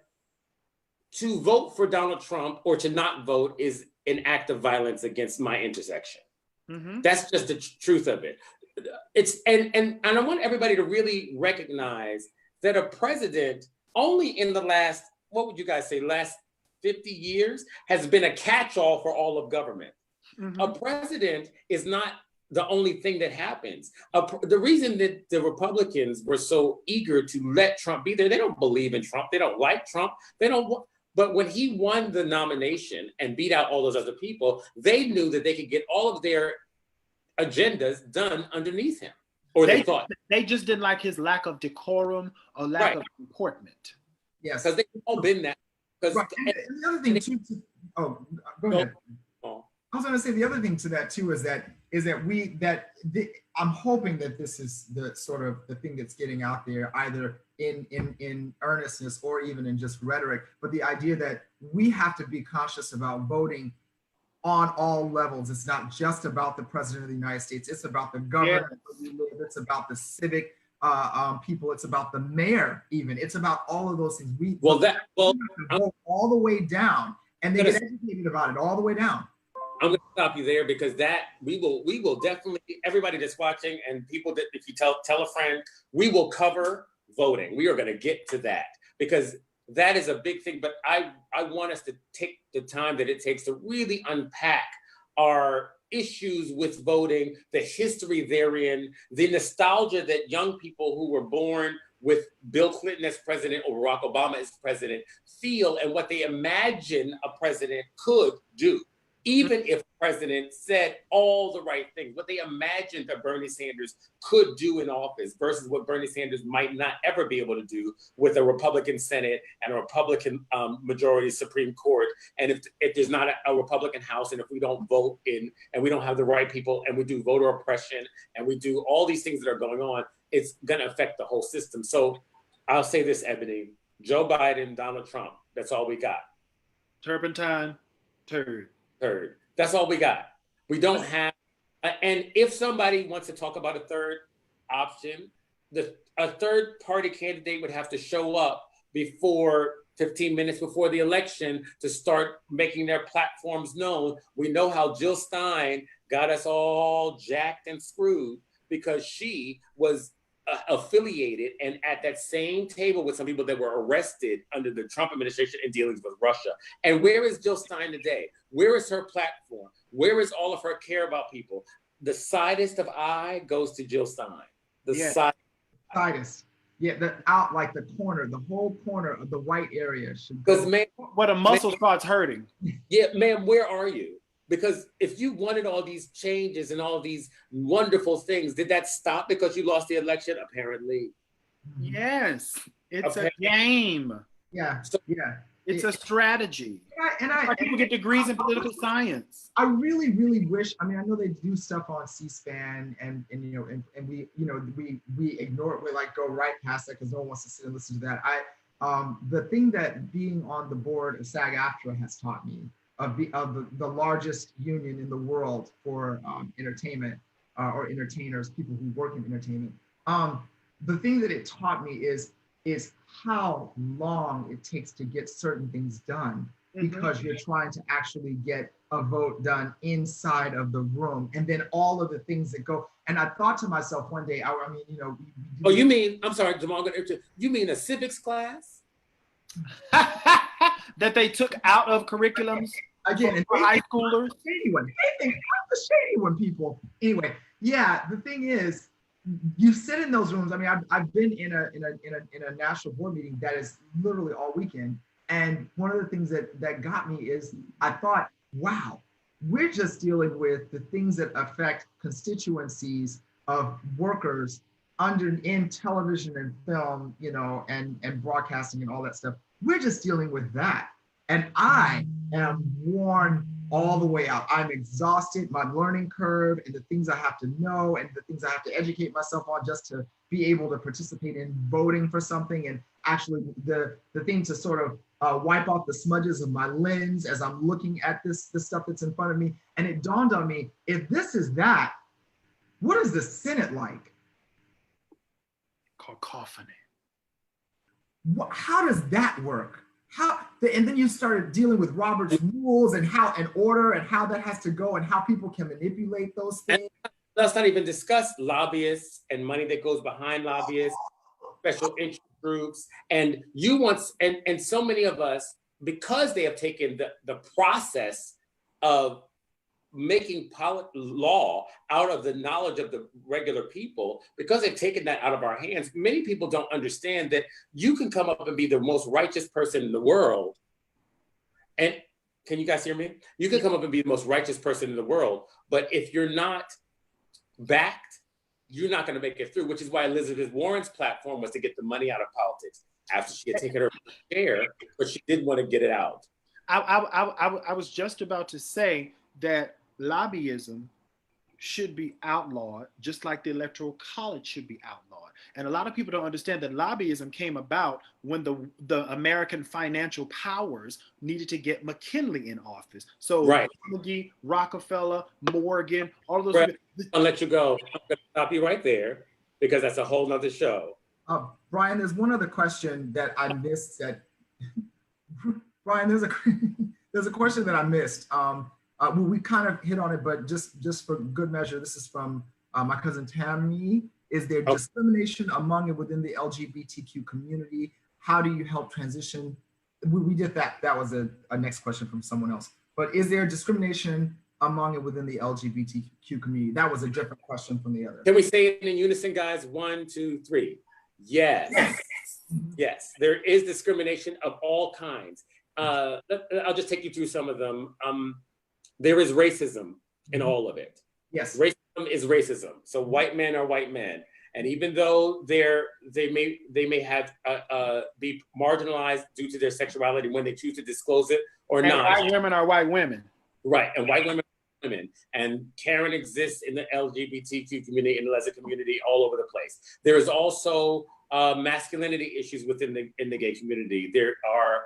to vote for Donald Trump or to not vote is an act of violence against my intersection. Mm-hmm. That's just the truth of it. It's and I want everybody to really recognize that a president only in the last, what would you guys say, last 50 years has been a catch-all for all of government. Mm-hmm. A president is not the only thing that happens. The reason that the Republicans were so eager to let Trump be there, they don't believe in Trump. They don't like Trump. They don't. But when he won the nomination and beat out all those other people, they knew that they could get all of their agendas done underneath him. Or they thought. They just didn't like his lack of decorum or lack of comportment. Yes. Because they've all been that. Right. And the other thing too, go ahead. I was going to say the other thing to that too is that I'm hoping that this is the sort of the thing that's getting out there, either in earnestness or even in just rhetoric, but the idea that we have to be conscious about voting on all levels. It's not just about the president of the United States. It's about the government where we live. It's about the civic people. It's about the mayor. Even it's about all of those things. We have to vote all the way down, and they get educated about it all the way down. I'm going to stop you there because that we will definitely, everybody that's watching and people that, if you tell a friend, we will cover voting. We are going to get to that because that is a big thing. But I want us to take the time that it takes to really unpack our issues with voting, the history therein, the nostalgia that young people who were born with Bill Clinton as president or Barack Obama as president feel and what they imagine a president could do. Even if the president said all the right things, what they imagined that Bernie Sanders could do in office versus what Bernie Sanders might not ever be able to do with a Republican Senate and a Republican majority Supreme Court. And if there's not a Republican House, and if we don't vote in, and we don't have the right people, and we do voter oppression, and we do all these things that are going on, it's going to affect the whole system. So I'll say this, Ebony, Joe Biden, Donald Trump, that's all we got. Turpentine, turd. Third. That's all we got. We don't have, and if somebody wants to talk about a third option, a third party candidate would have to show up before 15 minutes before the election to start making their platforms known. We know how Jill Stein got us all jacked and screwed because she was affiliated and at that same table with some people that were arrested under the Trump administration in dealings with Russia. And where is Jill Stein today? Where is her platform? Where is all of her care about people? The sidest of eye goes to Jill Stein. Sidest. Yeah, the corner, the whole corner of the white area should go. Because man, where the muscle starts hurting. Yeah, ma'am, where are you? Because if you wanted all these changes and all these wonderful things, did that stop because you lost the election? Apparently. Yes, it's a game. Yeah, It's a strategy. And people get degrees in political science. I really, really wish. I mean, I know they do stuff on C-SPAN, and we we ignore it. We go right past that because no one wants to sit and listen to that. The thing that being on the board of SAG-AFTRA has taught me. Of the largest union in the world for entertainment or entertainers, people who work in entertainment. The thing that it taught me is how long it takes to get certain things done because you're trying to actually get a vote done inside of the room, and then all of the things that go. And I thought to myself one day, you mean? I'm sorry, Jamal. You mean a civics class? That they took out of curriculums again for high schoolers. Shady one. They think I'm the shady one, people. Anyway, yeah. The thing is, you sit in those rooms. I mean, I've been in a national board meeting that is literally all weekend, and one of the things that got me is I thought, wow, We're just dealing with the things that affect constituencies of workers under in television and film, you know, and broadcasting and all that stuff. We're just dealing with that. And I am worn all the way out. I'm exhausted, my learning curve and the things I have to know and the things I have to educate myself on just to be able to participate in voting for something, and actually the thing to sort of wipe off the smudges of my lens as I'm looking at this stuff that's in front of me. And it dawned on me, if this is that, what is the Senate like? Cacophony. How does that work? And then you started dealing with Robert's rules and how and order and how that has to go and how people can manipulate those things. Let's not even discuss lobbyists and money that goes behind lobbyists, special interest groups. And and so many of us, because they have taken the process of making law out of the knowledge of the regular people, because they've taken that out of our hands, many people don't understand that you can come up and be the most righteous person in the world. And can you guys hear me? You can come up and be the most righteous person in the world, but if you're not backed, you're not going to make it through, which is why Elizabeth Warren's platform was to get the money out of politics after she had taken her share, but she didn't want to get it out. I was just about to say that lobbyism should be outlawed, just like the Electoral College should be outlawed. And a lot of people don't understand that lobbyism came about when the American financial powers needed to get McKinley in office. So right. Carnegie, Rockefeller, Morgan, all of those. Right. I'll let you go. I'm going to stop you right there because that's a whole nother show. Brian, there's one other question that I missed. Brian, there's a question that I missed. We kind of hit on it, but just for good measure, this is from my cousin Tammy. Is there discrimination among and within the LGBTQ community? How do you help transition? We did that. That was a next question from someone else. But is there discrimination among and within the LGBTQ community? That was a different question from the other. Can we say it in unison, guys? 1, 2, 3. Yes. Yes. Yes. There is discrimination of all kinds. I'll just take you through some of them. There is racism in all of it. Yes. Racism is racism. So white men are white men. And even though they may have be marginalized due to their sexuality when they choose to disclose it or not. White women are white women. Right. And white women are women. And Karen exists in the LGBTQ community, in the lesbian community, all over the place. There is also masculinity issues within the gay community. There are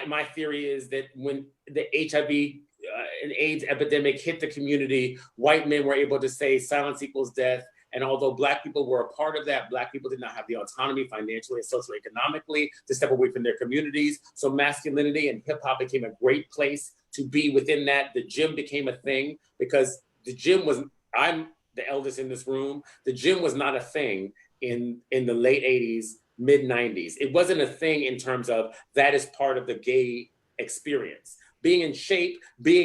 my theory is that when the HIV and AIDS epidemic hit the community, white men were able to say silence equals death. And although Black people were a part of that, Black people did not have the autonomy financially and socioeconomically to step away from their communities. So masculinity and hip hop became a great place to be within that. The gym became a thing because the gym was, I'm the eldest in this room, the gym was not a thing in the late 80s, mid 90s. It wasn't a thing in terms of that is part of the gay experience. Being in shape,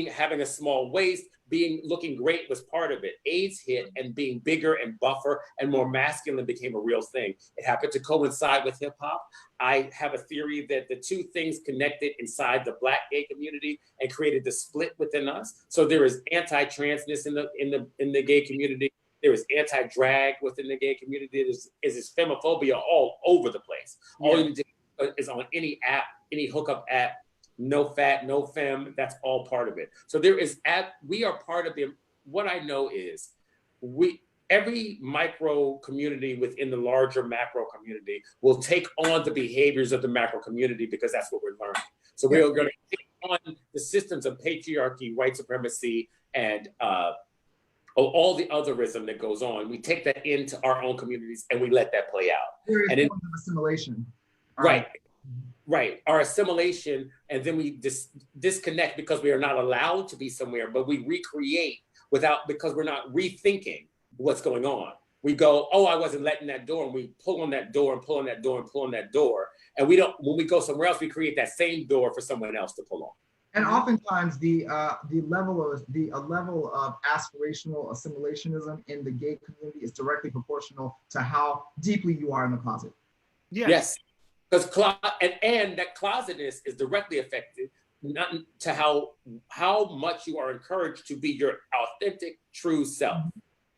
having a small waist, looking great was part of it. AIDS hit and being bigger and buffer and more masculine became a real thing. It happened to coincide with hip hop. I have a theory that the two things connected inside the Black gay community and created the split within us. So there is anti-transness in the gay community. There is anti-drag within the gay community. There is femophobia all over the place. Yeah. All you need to do is on any app, any hookup app, no fat, no femme, that's all part of it. So we are part of what I know is every micro community within the larger macro community will take on the behaviors of the macro community because that's what we're learning. So we're going to take on the systems of patriarchy, white supremacy, and all the otherism that goes on. We take that into our own communities and we let that play out. There is forms of assimilation. Right, our assimilation, and then we disconnect because we are not allowed to be somewhere, but we recreate because we're not rethinking what's going on. We go, oh, I wasn't letting that door, and we pull on that door and pull on that door and pull on that door. And when we go somewhere else, we create that same door for someone else to pull on. And oftentimes the level of aspirational assimilationism in the gay community is directly proportional to how deeply you are in the closet. Yes. Because and that closetness is directly affected not to how much you are encouraged to be your authentic, true self.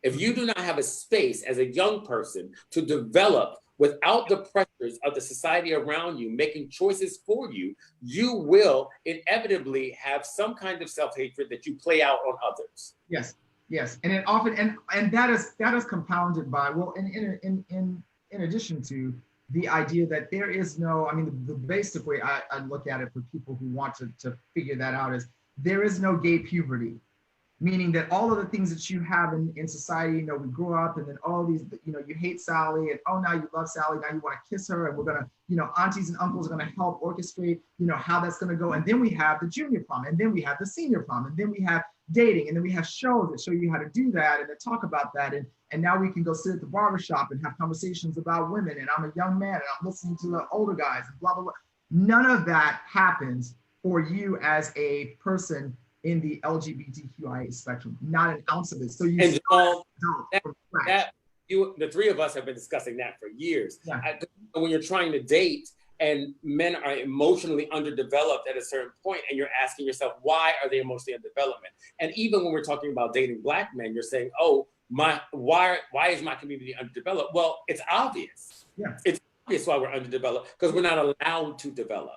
If you do not have a space as a young person to develop without the pressures of the society around you making choices for you, you will inevitably have some kind of self-hatred that you play out on others. Yes, yes, and it often and that is compounded by, well, in addition to the idea that there is no, I mean, the basic way I look at it for people who want to figure that out is there is no gay puberty. Meaning that all of the things that you have in society, you know, we grew up and then all these, you know, you hate Sally and oh, now you love Sally, now you want to kiss her and we're going to, you know, aunties and uncles are going to help orchestrate, you know, how that's going to go. And then we have the junior prom and then we have the senior prom and then we have dating and then we have shows that show you how to do that and then talk about that. And now we can go sit at the barbershop and have conversations about women and I'm a young man and I'm listening to the older guys and blah, blah, blah. None of that happens for you as a person in the LGBTQIA spectrum, not an ounce of it. So you the three of us have been discussing that for years. Yeah. When you're trying to date and men are emotionally underdeveloped at a certain point and you're asking yourself, why are they emotionally underdeveloped? And even when we're talking about dating Black men, you're saying, oh, why is my community underdeveloped? Well, it's obvious. Yeah. It's obvious why we're underdeveloped because we're not allowed to develop.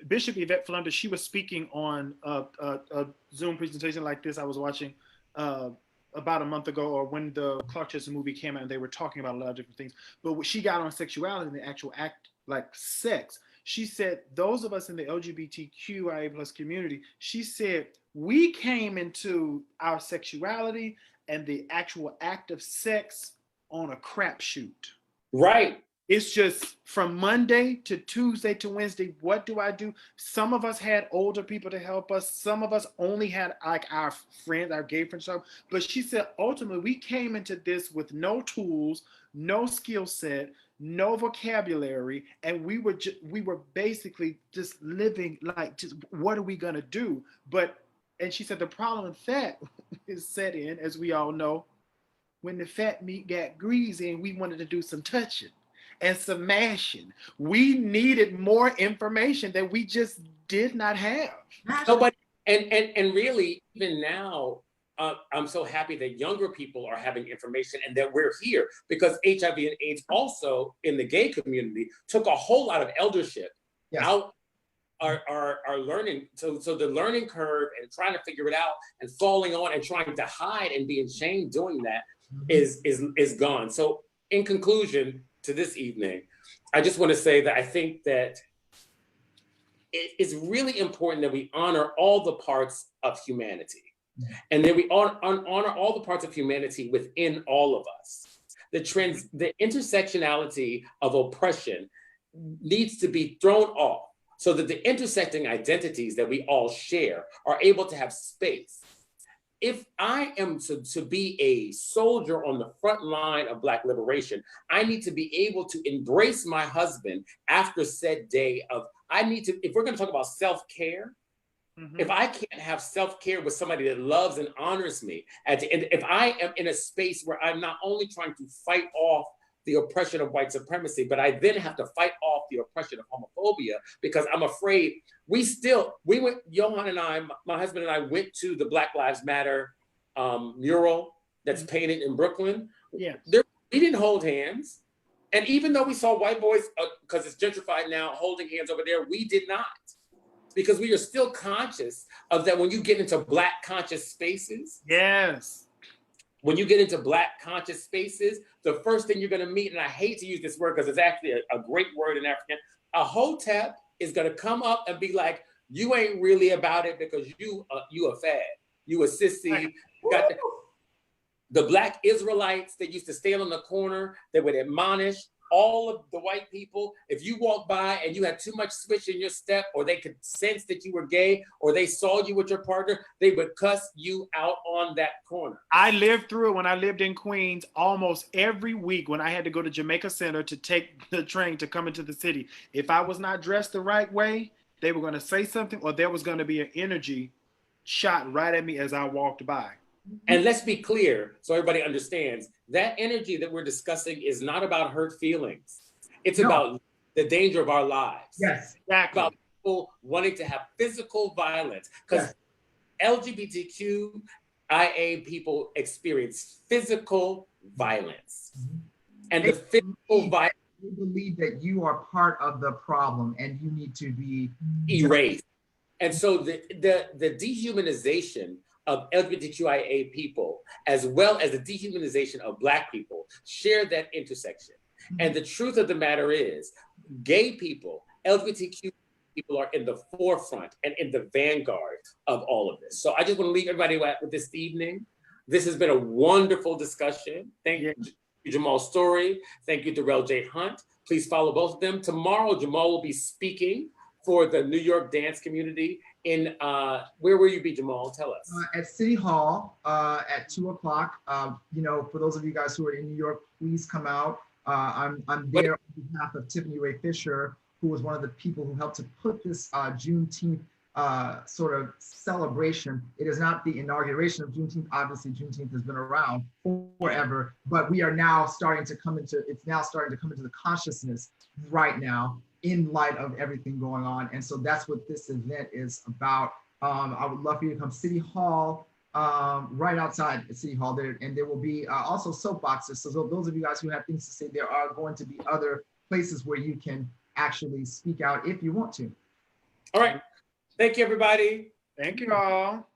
Bishop Yvette Flanders, she was speaking on a Zoom presentation like this I was watching about a month ago, or when the Clark Chester movie came out and they were talking about a lot of different things. But when she got on sexuality and the actual act, like sex, she said, those of us in the LGBTQIA plus community, she said, we came into our sexuality and the actual act of sex on a crapshoot. Right. It's just from Monday to Tuesday to Wednesday, what do I do? Some of us had older people to help us. Some of us only had like our friends, our gay friends. But she said, ultimately, we came into this with no tools, no skill set, no vocabulary. And we were basically just living like, just what are we going to do? And she said, the problem with that is set in, as we all know, when the fat meat got greasy and we wanted to do some touching and some mashing. We needed more information that we just did not have. Nobody, and really, even now, I'm so happy that younger people are having information and that we're here because HIV and AIDS also in the gay community took a whole lot of eldership out our learning. So the learning curve and trying to figure it out and falling on and trying to hide and being shamed doing that is gone. So in conclusion, to this evening, I just want to say that I think that it's really important that we honor all the parts of humanity and that we honor all the parts of humanity within all of us. The intersectionality of oppression needs to be thrown off so that the intersecting identities that we all share are able to have space. If I am to be a soldier on the front line of Black liberation, I need to be able to embrace my husband after said day of, if we're gonna talk about self-care, if I can't have self-care with somebody that loves and honors me, at the end, if I am in a space where I'm not only trying to fight off the oppression of white supremacy, but I then have to fight off the oppression of homophobia because I'm afraid Johan and I, my husband and I went to the Black Lives Matter mural that's painted in Brooklyn. Yeah. We didn't hold hands. And even though we saw white boys, because it's gentrified now, holding hands over there, we did not. Because we are still conscious of that when you get into Black conscious spaces. Yes. When you get into Black conscious spaces, the first thing you're going to meet, and I hate to use this word because it's actually a great word in African, a hotep is going to come up and be like, you ain't really about it because you a fad, you a sissy. Got the Black Israelites that used to stand on the corner that would admonish all of the white people. If you walk by and you had too much switch in your step, or they could sense that you were gay, or they saw you with your partner, they would cuss you out on that corner. I lived through it when I lived in Queens almost every week when I had to go to Jamaica Center to take the train to come into the city. If I was not dressed the right way, they were going to say something, or there was going to be an energy shot right at me as I walked by. And let's be clear so everybody understands, that energy that we're discussing is not about hurt feelings. It's about the danger of our lives. Yes, exactly. About people wanting to have physical violence, because LGBTQIA people experience physical violence. And the physical violence, you believe that you are part of the problem and you need to be erased. And so the dehumanization of LGBTQIA people, as well as the dehumanization of Black people, share that intersection. And the truth of the matter is, gay people, LGBTQ people are in the forefront and in the vanguard of all of this. So I just want to leave everybody with this evening. This has been a wonderful discussion. Thank you, Jamal Story. Thank you, Darrell J. Hunt. Please follow both of them. Tomorrow, Jamal will be speaking for the New York dance community in, where will you be, Jamal? Tell us. At City Hall at 2 o'clock. You know, for those of you guys who are in New York, please come out. I'm there on behalf of Tiffany Ray Fisher, who was one of the people who helped to put this Juneteenth sort of celebration. It is not the inauguration of Juneteenth. Obviously, Juneteenth has been around forever, but we are now starting to come into, it's now starting to come into the consciousness right now in light of everything going on. And so that's what this event is about. I would love for you to come. City Hall, right outside City Hall there, and there will be also soapboxes. So those of you guys who have things to say, there are going to be other places where you can actually speak out if you want to. All right. Thank you, everybody. Thank you all.